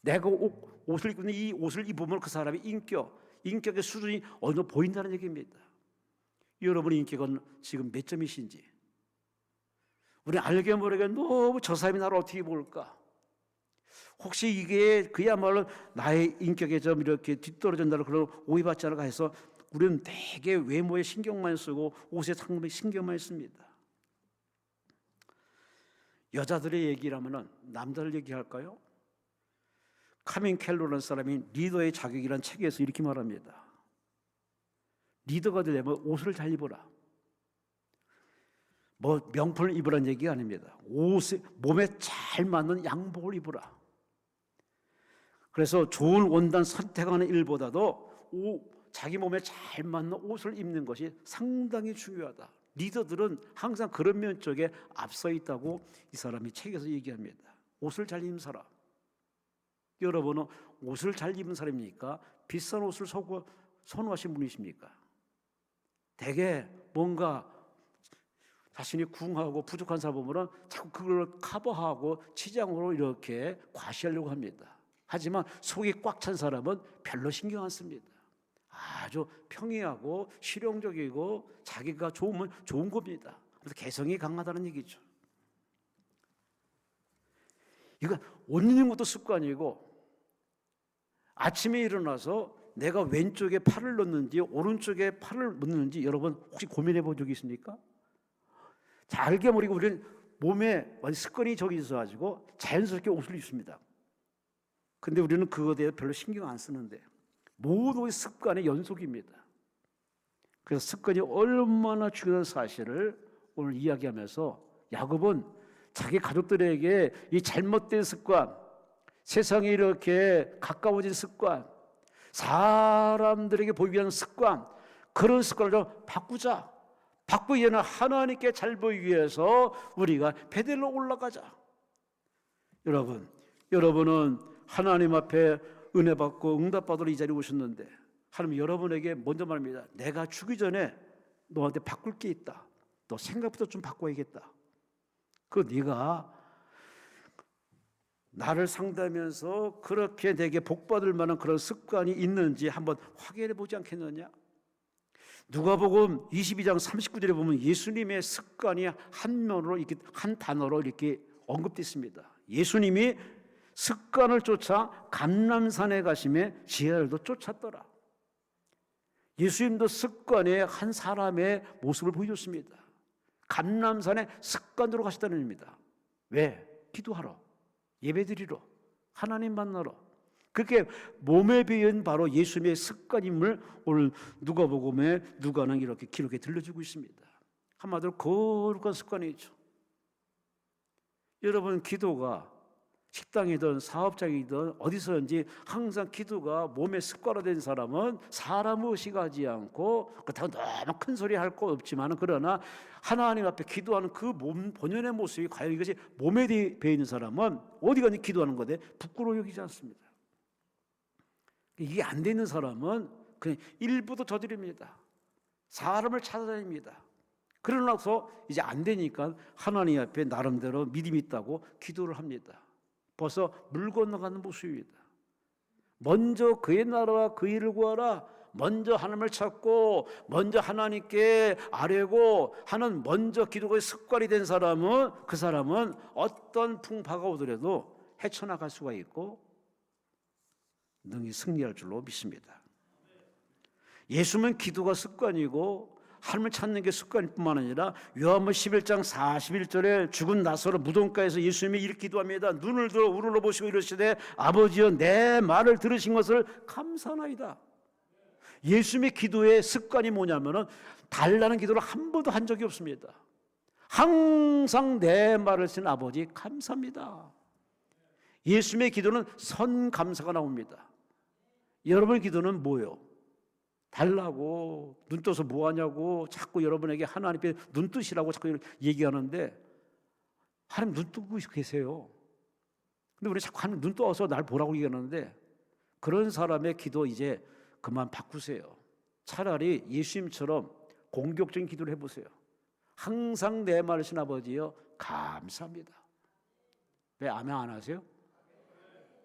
내가 옷을 입고 있는 이 옷을 입으면 그 사람의 인격, 인격의 수준이 어느 정도 보인다는 얘기입니다. 여러분의 인격은 지금 몇 점이신지, 우리는 알게 모르게 너무 저 사람이 나를 어떻게 볼까, 혹시 이게 그야말로 나의 인격에 좀 이렇게 뒤떨어진다는 그런 오해받지 않을까 해서 우리는 되게 외모에 신경만 쓰고 옷에 상당히 신경만 씁니다. 여자들의 얘기라면은 남자들 얘기할까요? 카민 켈러라는 사람이 리더의 자격이라는 책에서 이렇게 말합니다. 리더가 되려면 옷을 잘 입어라. 뭐 명품을 입으라는 얘기가 아닙니다. 옷에, 몸에 잘 맞는 양복을 입으라. 그래서 좋은 원단 선택하는 일보다도 자기 몸에 잘 맞는 옷을 입는 것이 상당히 중요하다. 리더들은 항상 그런 면 쪽에 앞서 있다고 이 사람이 책에서 얘기합니다. 옷을 잘 입는 사람. 여러분은 옷을 잘 입은 사람입니까? 비싼 옷을 선호하시는 분이십니까? 되게 뭔가 자신이 궁하고 부족한 사람 보면 자꾸 그걸 커버하고 치장으로 이렇게 과시하려고 합니다. 하지만 속이 꽉 찬 사람은 별로 신경 안 씁니다. 아주 평이하고 실용적이고 자기가 좋으면 좋은 겁니다. 그래서 개성이 강하다는 얘기죠. 이거 옷 입는 것도 습관이고, 아침에 일어나서 내가 왼쪽에 팔을 넣는지 오른쪽에 팔을 넣는지 여러분 혹시 고민해 본 적이 있습니까? 자, 알게 모르게 우리는 몸에 습관이 저기 있어가지고 자연스럽게 옷을 입습니다. 근데 우리는 그거에 대해 별로 신경 안 쓰는데 모든 습관의 연속입니다. 그래서 습관이 얼마나 중요한 사실을 오늘 이야기하면서 야곱은 자기 가족들에게 이 잘못된 습관, 세상에 이렇게 가까워진 습관, 사람들에게 보이기 위한 습관, 그런 습관을 좀 바꾸자. 바꾸기 위해서는 하나님께 잘 보이기 위해서 우리가 베델로 올라가자. 여러분은 하나님 앞에 은혜 받고 응답 받으러 이 자리에 오셨는데 하나님 여러분에게 먼저 말합니다. 내가 죽기 전에 너한테 바꿀 게 있다. 너 생각부터 좀 바꿔야겠다. 네가 나를 상대하면서 그렇게 내게 복받을 만한 그런 습관이 있는지 한번 확인해 보지 않겠느냐? 누가복음 22장 39절에 보면 예수님의 습관이 한 면으로 이렇게 한 단어로 이렇게 언급되어 있습니다. 예수님이 습관을 쫓아 감람산에 가심에 지하들도 쫓았더라. 예수님도 습관의 한 사람의 모습을 보여줬습니다. 감람산에 습관으로 가셨다는 의미입니다. 왜? 기도하러, 예배드리러, 하나님 만나러. 그렇게 몸에 배인 바로 예수님의 습관임을 오늘 누가복음에 누가는 이렇게 기록해 들려주고 있습니다. 한마디로 거룩한 습관이죠. 여러분, 기도가 식당이든 사업장이든 어디서든지 항상 기도가 몸에 습관화된 사람은 사람 의식하지 않고 그렇다고 너무 큰 소리 할 거 없지만 그러나 하나님 앞에 기도하는 그 몸 본연의 모습이 과연 이것이 몸에 배어 있는 사람은 어디 가니 기도하는 것에 부끄러워 여기지 않습니다. 이게 안 되는 사람은 그냥 일부도 저지릅니다. 사람을 찾아다닙니다. 그러나서 이제 안 되니까 하나님 앞에 나름대로 믿음이 있다고 기도를 합니다. 벌써 물 건너가는 모습입니다. 먼저 그의 나라와 그 일을 구하라. 먼저 하나님을 찾고 먼저 하나님께 아뢰고 하는 먼저 기도가 습관이 된 사람은 그 사람은 어떤 풍파가 오더라도 헤쳐나갈 수가 있고 능히 승리할 줄로 믿습니다. 예수는 기도가 습관이고 하나님을 찾는 게 습관일 뿐만 아니라 요한복음 11장 41절에 죽은 나사로 무덤가에서 예수님이 이렇게 기도합니다. 눈을 들어 우러러 보시고 이르시되 아버지여 내 말을 들으신 것을 감사하나이다. 예수님의 기도의 습관이 뭐냐면은 달라는 기도를 한 번도 한 적이 없습니다. 항상 내 말을 쓰는 아버지 감사합니다. 예수님의 기도는 선감사가 나옵니다. 여러분의 기도는 뭐예요? 달라고 눈 떠서 뭐하냐고 자꾸 여러분에게 하나님께 눈 뜨시라고 자꾸 얘기하는데 하나님 눈 뜨고 계세요. 근데 우리 자꾸 하나님 눈 떠서 날 보라고 얘기하는데 그런 사람의 기도 이제 그만 바꾸세요. 차라리 예수님처럼 공격적인 기도를 해보세요. 항상 내 말을 신 아버지여 감사합니다. 왜 아멘 안 하세요?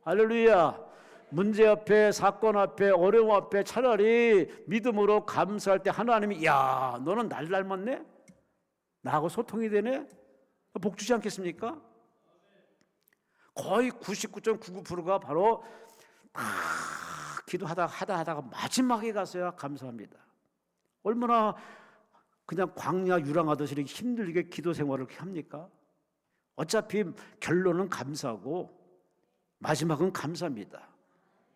할렐루야. 문제 앞에, 사건 앞에, 어려움 앞에 차라리 믿음으로 감사할 때 하나님이 야, 너는 날 닮았네? 나하고 소통이 되네? 복 주지 않겠습니까? 거의 99.99%가 바로 기도하다가 마지막에 가서야 감사합니다. 얼마나 그냥 광야 유랑하듯이 이렇게 힘들게 기도 생활을 합니까? 어차피 결론은 감사하고 마지막은 감사합니다.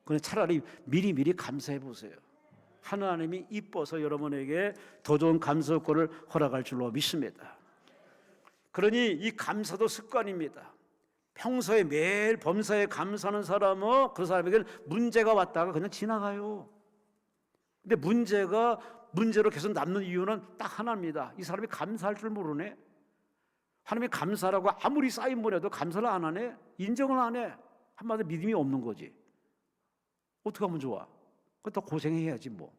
그냥 차라리 미리 감사해 보세요. 하나님이 이뻐서 여러분에게 더 좋은 감사권을 허락할 줄로 믿습니다. 그러니 이 감사도 습관입니다. 평소에 매일 범사에 감사하는 사람은 그 사람에게는 문제가 왔다가 그냥 지나가요. 근데 문제로 계속 남는 이유는 딱 하나입니다. 이 사람이 감사할 줄 모르네. 하나님이 감사라고 아무리 쌓인 분에도 감사를 안 하네. 인정을 안 해. 한마디로 믿음이 없는 거지. 어떻게 하면 좋아? 또 고생해야지 뭐.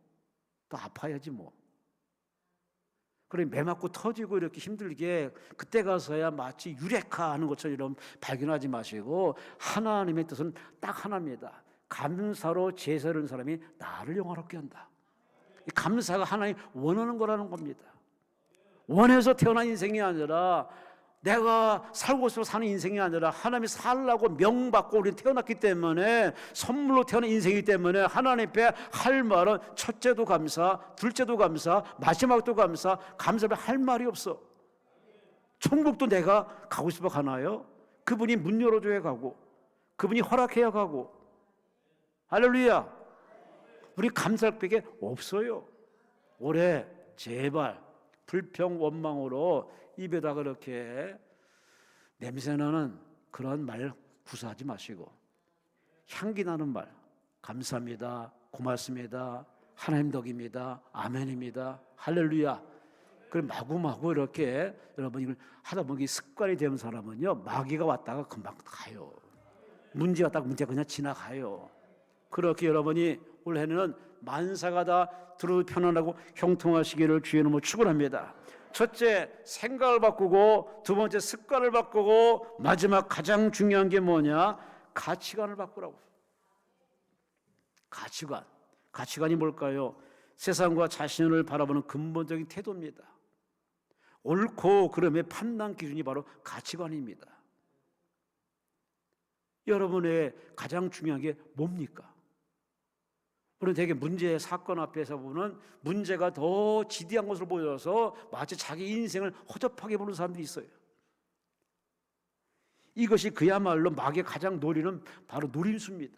또 아파야지 뭐. 그래 매 맞고 터지고 이렇게 힘들게 그때 가서야 마치 유레카 하는 것처럼 발견하지 마시고 하나님의 뜻은 딱 하나입니다. 감사로 제사를 하는 사람이 나를 영화롭게 한다. 이 감사가 하나님 원하는 거라는 겁니다. 원해서 태어난 인생이 아니라 내가 살고 싶어 사는 인생이 아니라 하나님이 살라고 명받고 우리는 태어났기 때문에 선물로 태어난 인생이기 때문에 하나님 앞에 할 말은 첫째도 감사, 둘째도 감사, 마지막도 감사, 감사에 할 말이 없어. 천국도 내가 가고 싶어 가나요? 그분이 문 열어줘야 가고 그분이 허락해야 가고. 할렐루야. 우리 감사할 밖에 없어요. 올해 제발 불평 원망으로 입에다 그렇게 냄새나는 그런 말 구사하지 마시고 향기 나는 말, 감사합니다, 고맙습니다, 하나님 덕입니다, 아멘입니다, 할렐루야. 그럼 마구마구 이렇게 여러분 이걸 하다 보니 습관이 되는 사람은요 마귀가 왔다가 금방 가요. 문제 왔다가 문제가 그냥 지나가요. 그렇게 여러분이 올해는 만사가 다 들어도 편안하고 형통하시기를 주의 이름으로 축원합니다. 첫째, 생각을 바꾸고, 두 번째, 습관을 바꾸고, 마지막 가장 중요한 게 뭐냐? 가치관을 바꾸라고. 가치관이 뭘까요? 세상과 자신을 바라보는 근본적인 태도입니다. 옳고 그름의 판단 기준이 바로 가치관입니다. 여러분의 가장 중요한 게 뭡니까? 우리는 되게 문제 사건 앞에서 보면 문제가 더 지대한 것으로 보여서 마치 자기 인생을 허접하게 보는 사람들이 있어요. 이것이 그야말로 마귀의 가장 노리는 바로 노림수입니다.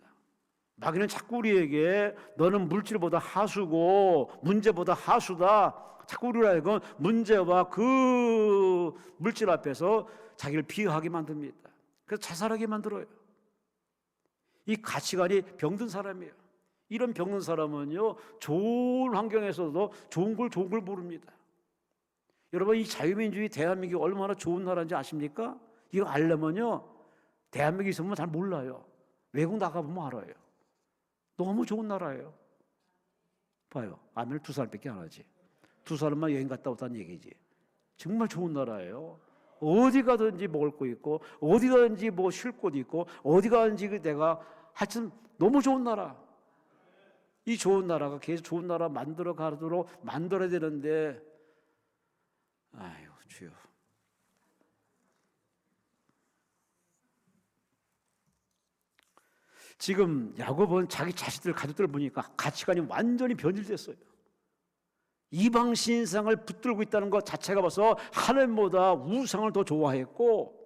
마귀는 자꾸 우리에게 너는 물질보다 하수고 문제보다 하수다. 자꾸 우리를 알고 문제와 그 물질 앞에서 자기를 비하하게 만듭니다. 그래서 자살하게 만들어요. 이 가치관이 병든 사람이에요. 이런 병든 사람은요 좋은 환경에서도 좋은 걸 모릅니다. 여러분 이 자유민주주의 대한민국이 얼마나 좋은 나라인지 아십니까? 이거 알려면요 대한민국에 있으면 잘 몰라요. 외국 나가보면 알아요. 너무 좋은 나라예요. 봐요. 아멘을 2살밖에 안 하지. 2살만 여행 갔다 왔다는 얘기지. 정말 좋은 나라예요. 어디 가든지 먹을 거 있고 어디 가든지 뭐 쉴 곳 있고 어디 가든지 내가 하여튼 너무 좋은 나라. 이 좋은 나라가 계속 좋은 나라 만들어 가도록 만들어야 되는데 아유 주여. 지금 야곱은 자기 자식들 가족들을 보니까 가치관이 완전히 변질됐어요. 이방 신상을 붙들고 있다는 것 자체가 벌써 하나님보다 우상을 더 좋아했고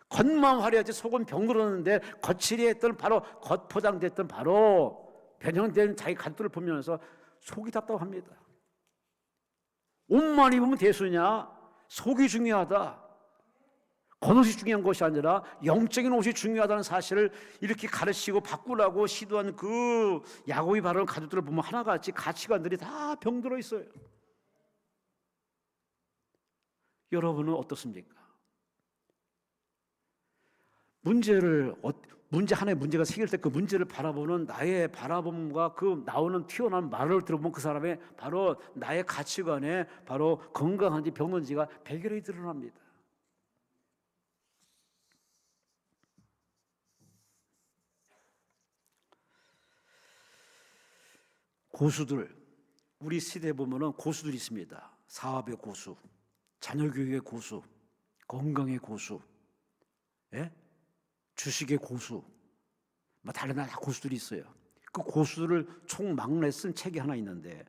겉만 화려하지 속은 병들었는데 거칠이 했던 바로 겉포장됐던 바로 변형된 자기 가족들을 보면서 속이 답답합니다. 옷만 입으면 대수냐? 속이 중요하다. 겉옷이 중요한 것이 아니라 영적인 옷이 중요하다는 사실을 이렇게 가르치고 바꾸라고 시도한 그 야곱이 바라는 가족들을 보면 하나같이 가치관들이 다 병들어 있어요. 여러분은 어떻습니까? 문제 하나의 문제가 생길 때 그 문제를 바라보는 나의 바라봄과 그 나오는 튀어나온 말을 들어보면 그 사람의 바로 나의 가치관에 바로 건강한지 병든지가 백일하게 드러납니다. 고수들, 우리 시대에 보면은 고수들이 있습니다. 사업의 고수, 자녀 교육의 고수, 건강의 고수, 예? 주식의 고수, 뭐 다른 나라 고수들이 있어요. 그 고수들을 총망라해 쓴 책이 하나 있는데,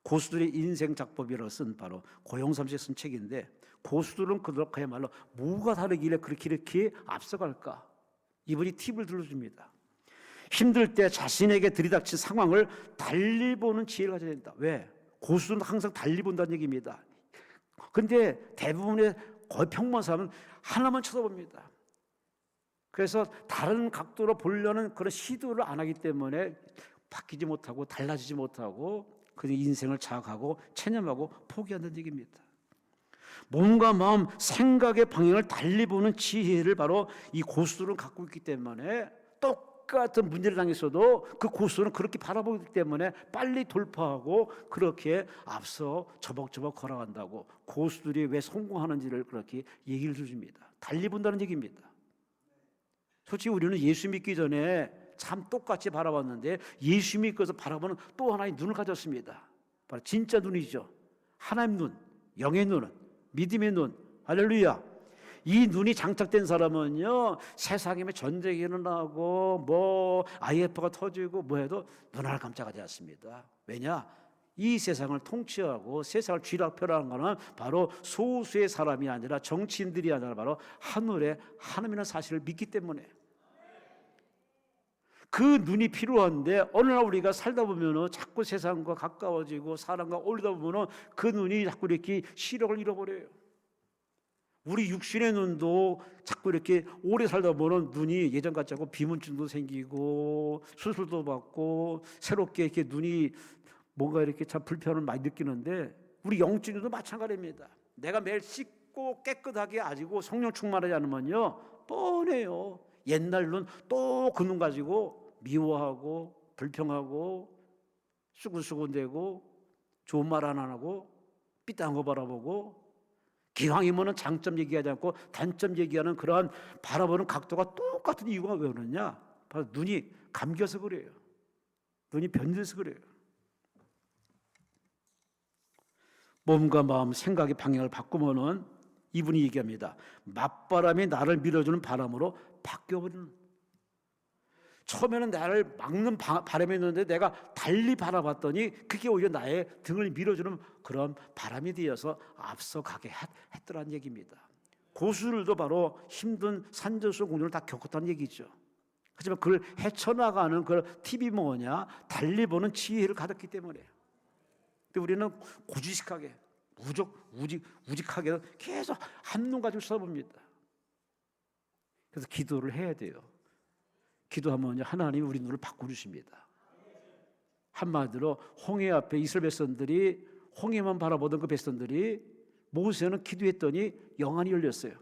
고수들의 인생 작법이라고 쓴 바로 고영삼 씨가 쓴 책인데, 고수들은 그야말로 뭐가 다르길래 그렇게 앞서갈까? 이분이 팁을 들려줍니다. 힘들 때 자신에게 들이닥친 상황을 달리 보는 지혜를 가져야 된다. 왜? 고수는 항상 달리 본다는 얘기입니다. 근데 대부분의 거의 평범한 사람은 하나만 쳐다봅니다. 그래서 다른 각도로 보려는 그런 시도를 안 하기 때문에 바뀌지 못하고 달라지지 못하고 그 인생을 자각하고 체념하고 포기한다는 얘기입니다. 몸과 마음, 생각의 방향을 달리 보는 지혜를 바로 이 고수들은 갖고 있기 때문에 똑같은 문제를 당했어도 그 고수는 그렇게 바라보기 때문에 빨리 돌파하고 그렇게 앞서 저벅저벅 걸어간다고 고수들이 왜 성공하는지를 그렇게 얘기를 해줍니다. 달리 본다는 얘기입니다. 솔직히 우리는 예수 믿기 전에 참 똑같이 바라봤는데 예수 믿고서 바라보는 또 하나의 눈을 가졌습니다. 바로 진짜 눈이죠. 하나님 눈, 영의 눈은, 믿음의 눈, 할렐루야. 이 눈이 장착된 사람은요, 세상에 전쟁이 일어나고 뭐 IMF가 터지고 뭐 해도 눈 하나 깜짝하지 않습니다. 왜냐? 이 세상을 통치하고 세상을 쥐락펴락하는 것은 바로 소수의 사람이 아니라 정치인들이 아니라 바로 하늘의 하나님이라는 사실을 믿기 때문에 그 눈이 필요한데 어느 날 우리가 살다 보면 자꾸 세상과 가까워지고 사람과 어울리다 보면 그 눈이 자꾸 이렇게 시력을 잃어버려요. 우리 육신의 눈도 자꾸 이렇게 오래 살다 보면 눈이 예전 같지 않고 비문증도 생기고 수술도 받고 새롭게 이렇게 눈이 뭔가 이렇게 참 불편을 많이 느끼는데 우리 영적인 눈도 마찬가지입니다. 내가 매일 씻고 깨끗하게 아지고 성령 충만하지 않으면요 뻔해요. 옛날 눈 또 그 눈 가지고 미워하고 불평하고 수근수근대고 좋은 말 안 하고 삐딱한 거 바라보고 기왕이면은 장점 얘기하지 않고 단점 얘기하는 그러한 바라보는 각도가 똑같은 이유가 왜 그러냐? 바로 눈이 감겨서 그래요. 눈이 변해서 그래요. 몸과 마음, 생각의 방향을 바꾸면은 이분이 얘기합니다. 맞바람이 나를 밀어주는 바람으로 바뀌어버리는. 처음에는 나를 막는 바람이었는데 내가 달리 바라봤더니 그게 오히려 나의 등을 밀어주는 그런 바람이 되어서 앞서가게 했더라는 얘기입니다. 고수들도 바로 힘든 산전수 공전을 다 겪었다는 얘기죠. 하지만 그걸 헤쳐나가는 그 팁이 뭐냐? 달리 보는 지혜를 가졌기 때문에. 근데 우리는 고지식하게 우직하게 계속 한눈 가지고 쳐다봅니다. 그래서 기도를 해야 돼요. 기도하면 하나님이 우리 눈을 바꿔주십니다. 한마디로 홍해 앞에 이스라엘 백성들이 홍해만 바라보던 그 백성들이 모세는 기도했더니 영안이 열렸어요.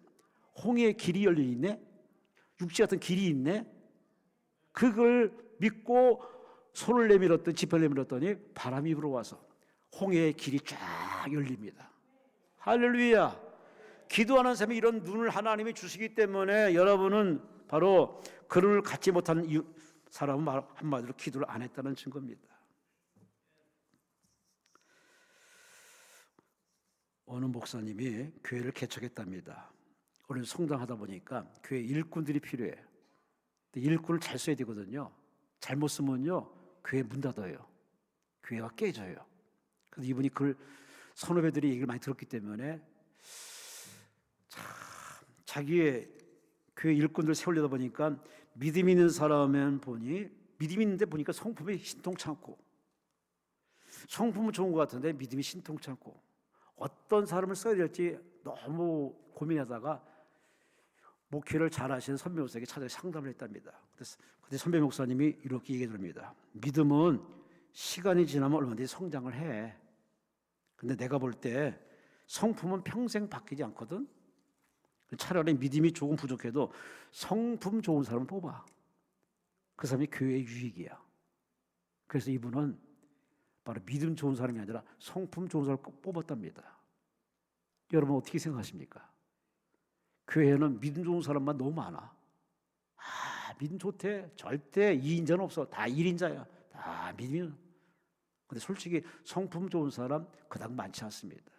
홍해의 길이 열려있네. 육지 같은 길이 있네. 그걸 믿고 손을 내밀었더니 지퍼를 내밀었더니 바람이 불어와서 홍해의 길이 쫙 열립니다. 할렐루야. 기도하는 사람이 이런 눈을 하나님이 주시기 때문에 여러분은 바로 그 눈을 갖지 못하는 사람은 한마디로 기도를 안 했다는 증거입니다. 어느 목사님이 교회를 개척했답니다. 오늘 성장하다 보니까 교회 일꾼들이 필요해. 일꾼을 잘 써야 되거든요. 잘못 쓰면요 교회 문 닫아요. 교회가 깨져요. 그래서 이분이 그 선후배들이 얘기를 많이 들었기 때문에 참 자기의 교회 일꾼들 세우려다 보니까 믿음 있는 사람은 보니 믿음 있는데 보니까 성품이 신통치 않고 성품은 좋은 것 같은데 믿음이 신통치 않고 어떤 사람을 써야 될지 너무 고민하다가 목회를 잘하시는 선배 목사에게 찾아서 상담을 했답니다. 그때 선배 목사님이 이렇게 얘기해 줍니다. 믿음은 시간이 지나면 얼마든지 성장을 해. 근데 내가 볼 때 성품은 평생 바뀌지 않거든. 차라리 믿음이 조금 부족해도 성품 좋은 사람을 뽑아. 그 사람이 교회의 유익이야. 그래서 이분은 바로 믿음 좋은 사람이 아니라 성품 좋은 사람을 뽑았답니다. 여러분 어떻게 생각하십니까? 교회에는 믿음 좋은 사람만 너무 많아. 믿음 좋대. 절대 2인자는 없어. 다 1인자야. 다 믿음이. 근데 솔직히 성품 좋은 사람 그닥 많지 않습니다.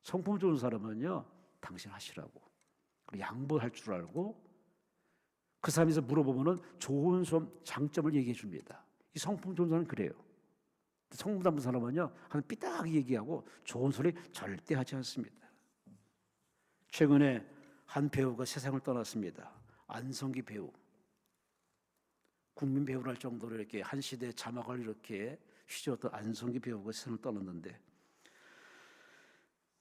성품 좋은 사람은요, 당신 하시라고, 그리고 양보할 줄 알고, 그 사람에서 물어보면은 좋은 장점을 얘기해 줍니다. 이 성품 좋은 사람은 그래요. 성품 나쁜 사람은요, 한 삐딱하게 얘기하고 좋은 소리 절대 하지 않습니다. 최근에 한 배우가 세상을 떠났습니다. 안성기 배우. 국민 배우랄 정도로 이렇게 한 시대의 자막을 이렇게 휘저었던 안성기 배우가 세상을 떠났는데,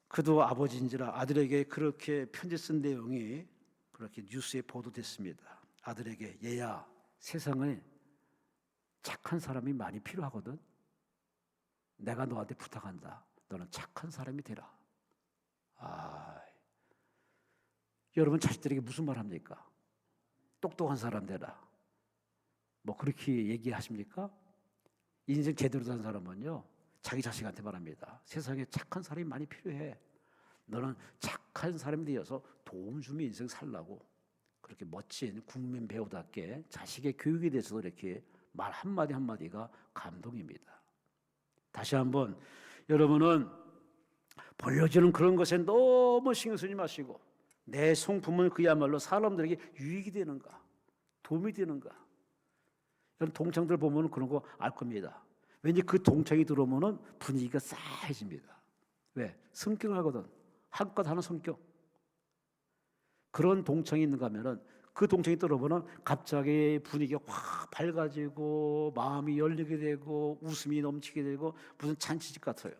그도 아버지인지라 아들에게 그렇게 편지 쓴 내용이 그렇게 뉴스에 보도됐습니다. 아들에게, 얘야, 세상에 착한 사람이 많이 필요하거든. 내가 너한테 부탁한다. 너는 착한 사람이 되라. 여러분 자식들에게 무슨 말 합니까? 똑똑한 사람 되라. 뭐 그렇게 얘기하십니까? 인생 제대로 산 사람은요, 자기 자식한테 말합니다. 세상에 착한 사람이 많이 필요해. 너는 착한 사람이 되어서 도움 주면 인생 살라고. 그렇게 멋진 국민 배우답게 자식의 교육에 대해서도 이렇게 말 한마디 한마디가 감동입니다. 다시 한번 여러분은 보여주는 그런 것에 너무 신경 쓰지 마시고, 내 성품은 그야말로 사람들에게 유익이 되는가, 도움이 되는가. 여러분 동창들 보면 그런 거 알 겁니다. 왠지 그 동창이 들어오면 분위기가 싸해집니다. 왜? 성격을 하거든. 한껏 하는 성격. 그런 동창이 있는가 하면은 그 동창이 들어오면 갑자기 분위기가 확 밝아지고 마음이 열리게 되고 웃음이 넘치게 되고 무슨 잔치집 같아요.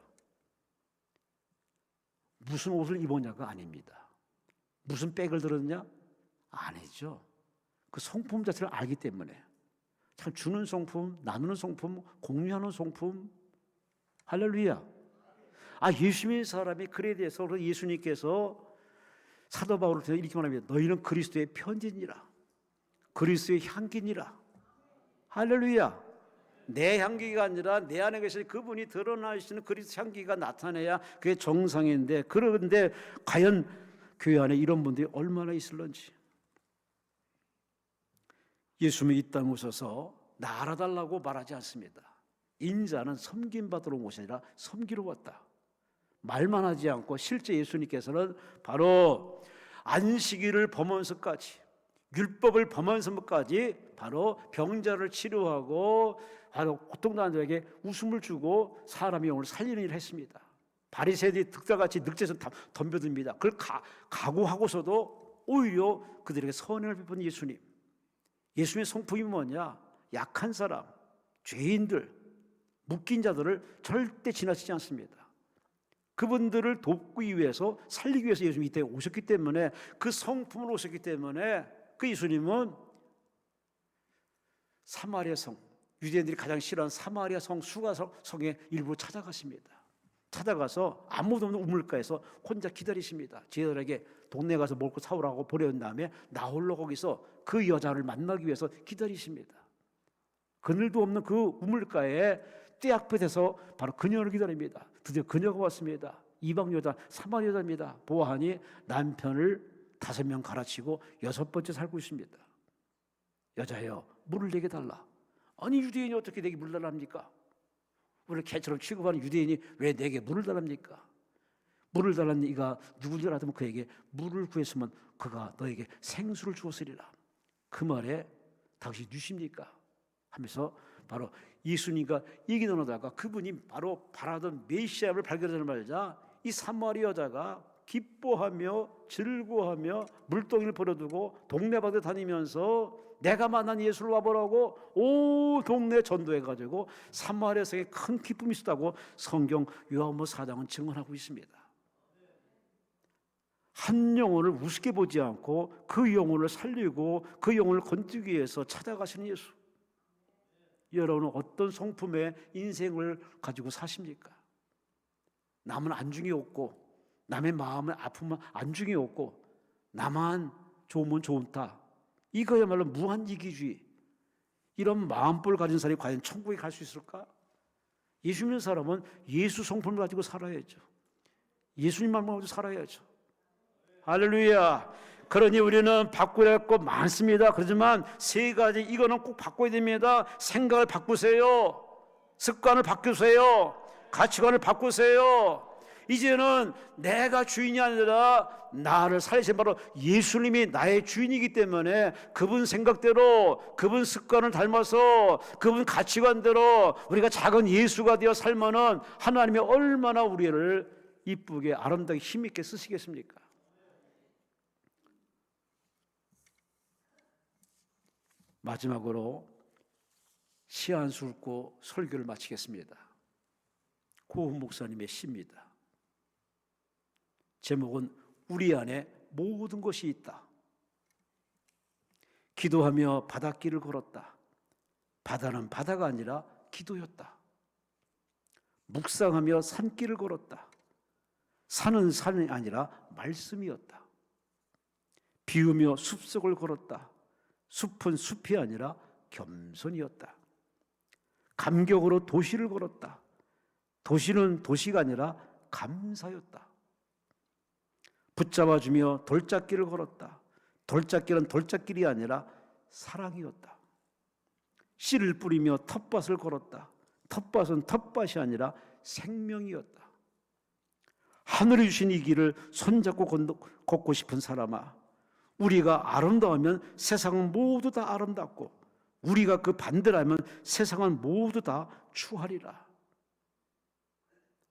무슨 옷을 입었냐가 아닙니다. 무슨 백을 들었냐? 아니죠. 그 성품 자체를 알기 때문에. 참 주는 성품, 나누는 성품, 공유하는 성품. 할렐루야. 예수님의 사람이 그에 대해서 예수님께서 사도 바울을 통해 이렇게 말합니다. 너희는 그리스도의 편지니라. 그리스도의 향기니라. 할렐루야. 내 향기가 아니라 내 안에 계신 그분이 드러나시는 그리스도 향기가 나타내야 그게 정상인데, 그런데 과연 교회 안에 이런 분들이 얼마나 있을런지. 예수님이 이 땅에 오셔서 나 알아달라고 말하지 않습니다. 인자는 섬김받으러 온 것이 아니라 섬기러 왔다. 말만 하지 않고 실제 예수님께서는 바로 안식일을 범하면서까지, 율법을 범하면서까지 바로 병자를 치료하고 바로 고통당한 자에게 웃음을 주고 사람의 영혼을 살리는 일을 했습니다. 바리새인들이 득달같이 늑대에서 덤벼듭니다. 그걸 각오하고서도 오히려 그들에게 선행을 베푼 예수님. 예수님의 성품이 뭐냐? 약한 사람, 죄인들, 묶인 자들을 절대 지나치지 않습니다. 그분들을 돕기 위해서, 살리기 위해서 예수님이 이때 오셨기 때문에, 그 성품으로 오셨기 때문에 그 예수님은 사마리아 성, 유대인들이 가장 싫어하는 사마리아 성 수가성에 일부 찾아가십니다. 찾아가서 아무도 없는 우물가에서 혼자 기다리십니다. 제자들에게 동네 가서 먹고 사오라고 보내온 다음에 나 홀로 거기서 그 여자를 만나기 위해서 기다리십니다. 그늘도 없는 그 우물가에 떼약볕에서 바로 그녀를 기다립니다. 드디어 그녀가 왔습니다. 이방 여자, 사마리아 여자입니다. 보아하니 남편을 5명 갈아치고 6번째 살고 있습니다. 여자여, 물을 내게 달라. 아니 유대인이 어떻게 내게 물을 달랍니까? 우리를 개처럼 취급하는 유대인이 왜 내게 물을 달랍니까? 물을 달라는 이가 누군지 알았다면 그에게 물을 구했으면 그가 너에게 생수를 주었으리라. 그 말에 당신이 누십니까? 하면서 바로 예수님과 얘기 나누다가 그분이 바로 바라던 메시아를 발견하자는 말이자 이 사마리아 여자가 기뻐하며 즐거워하며 물동이를 버려두고 동네바다 다니면서 내가 만난 예수를 와보라고 온 동네 전도해가지고 사마리아 성에 큰 기쁨이 있었다고 성경 요한복음 4장은 증언하고 있습니다. 한 영혼을 우습게 보지 않고 그 영혼을 살리고 그 영혼을 건지기 위해서 찾아가시는 예수. 여러분은 어떤 성품의 인생을 가지고 사십니까? 남은 안중이 없고 남의 마음의 아픔은 안중이 없고 나만 좋으면 좋다. 이거야말로 무한이기주의. 이런 마음볼 가진 사람이 과연 천국에 갈 수 있을까? 예수 믿는 사람은 예수 성품을 가지고 살아야죠. 예수님만 가지고 살아야죠. 할렐루야. 그러니 우리는 바꿔야 할 것 많습니다. 그렇지만 3가지 이거는 꼭 바꿔야 됩니다. 생각을 바꾸세요. 습관을 바꾸세요. 가치관을 바꾸세요. 이제는 내가 주인이 아니라 나를 살리신 바로 예수님이 나의 주인이기 때문에 그분 생각대로, 그분 습관을 닮아서, 그분 가치관대로 우리가 작은 예수가 되어 살면은 하나님이 얼마나 우리를 이쁘게 아름답게 힘있게 쓰시겠습니까? 마지막으로 시 한 수 읽고 설교를 마치겠습니다. 고은 목사님의 시입니다. 제목은 우리 안에 모든 것이 있다. 기도하며 바닷길을 걸었다. 바다는 바다가 아니라 기도였다. 묵상하며 산길을 걸었다. 산은 산이 아니라 말씀이었다. 비우며 숲속을 걸었다. 숲은 숲이 아니라 겸손이었다. 감격으로 도시를 걸었다. 도시는 도시가 아니라 감사였다. 붙잡아주며 돌짝길을 걸었다. 돌짝길은 돌짝길이 아니라 사랑이었다. 씨를 뿌리며 텃밭을 걸었다. 텃밭은 텃밭이 아니라 생명이었다. 하늘이 주신 이 길을 손잡고 걷고 싶은 사람아, 우리가 아름다우면 세상은 모두 다 아름답고 우리가 그 반대라면 세상은 모두 다 추하리라.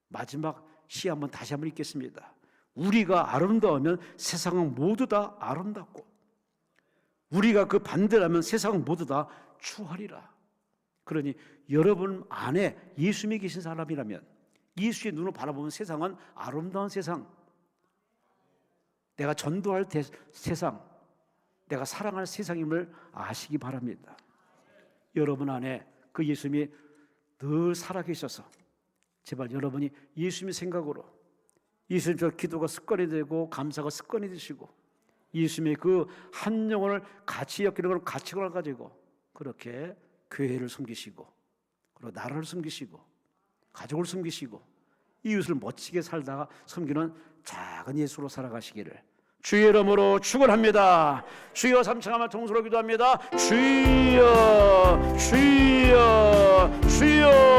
마지막 시 한번 다시 한번 읽겠습니다. 우리가 아름다우면 세상은 모두 다 아름답고 우리가 그 반대라면 세상은 모두 다 추하리라. 그러니 여러분 안에 예수님이 계신 사람이라면 예수의 눈을 바라보면 세상은 아름다운 세상, 내가 전도할 세상, 내가 사랑할 세상임을 아시기 바랍니다. 여러분 안에 그 예수님이 늘 살아계셔서 제발 여러분이 예수님의 생각으로, 예수님 저 기도가 습관이 되고 감사가 습관이 되시고 예수님의 그 한 영혼을 가치 여기는 걸 가치관을 가지고 그렇게 교회를 섬기시고 그리고 나라를 섬기시고 가족을 섬기시고 이웃을 멋지게 살다가 섬기는 작은 예수로 살아가시기를 주의 이름으로 축원합니다. 주여 3층 한번 통수로 기도합니다. 주여 주여 주여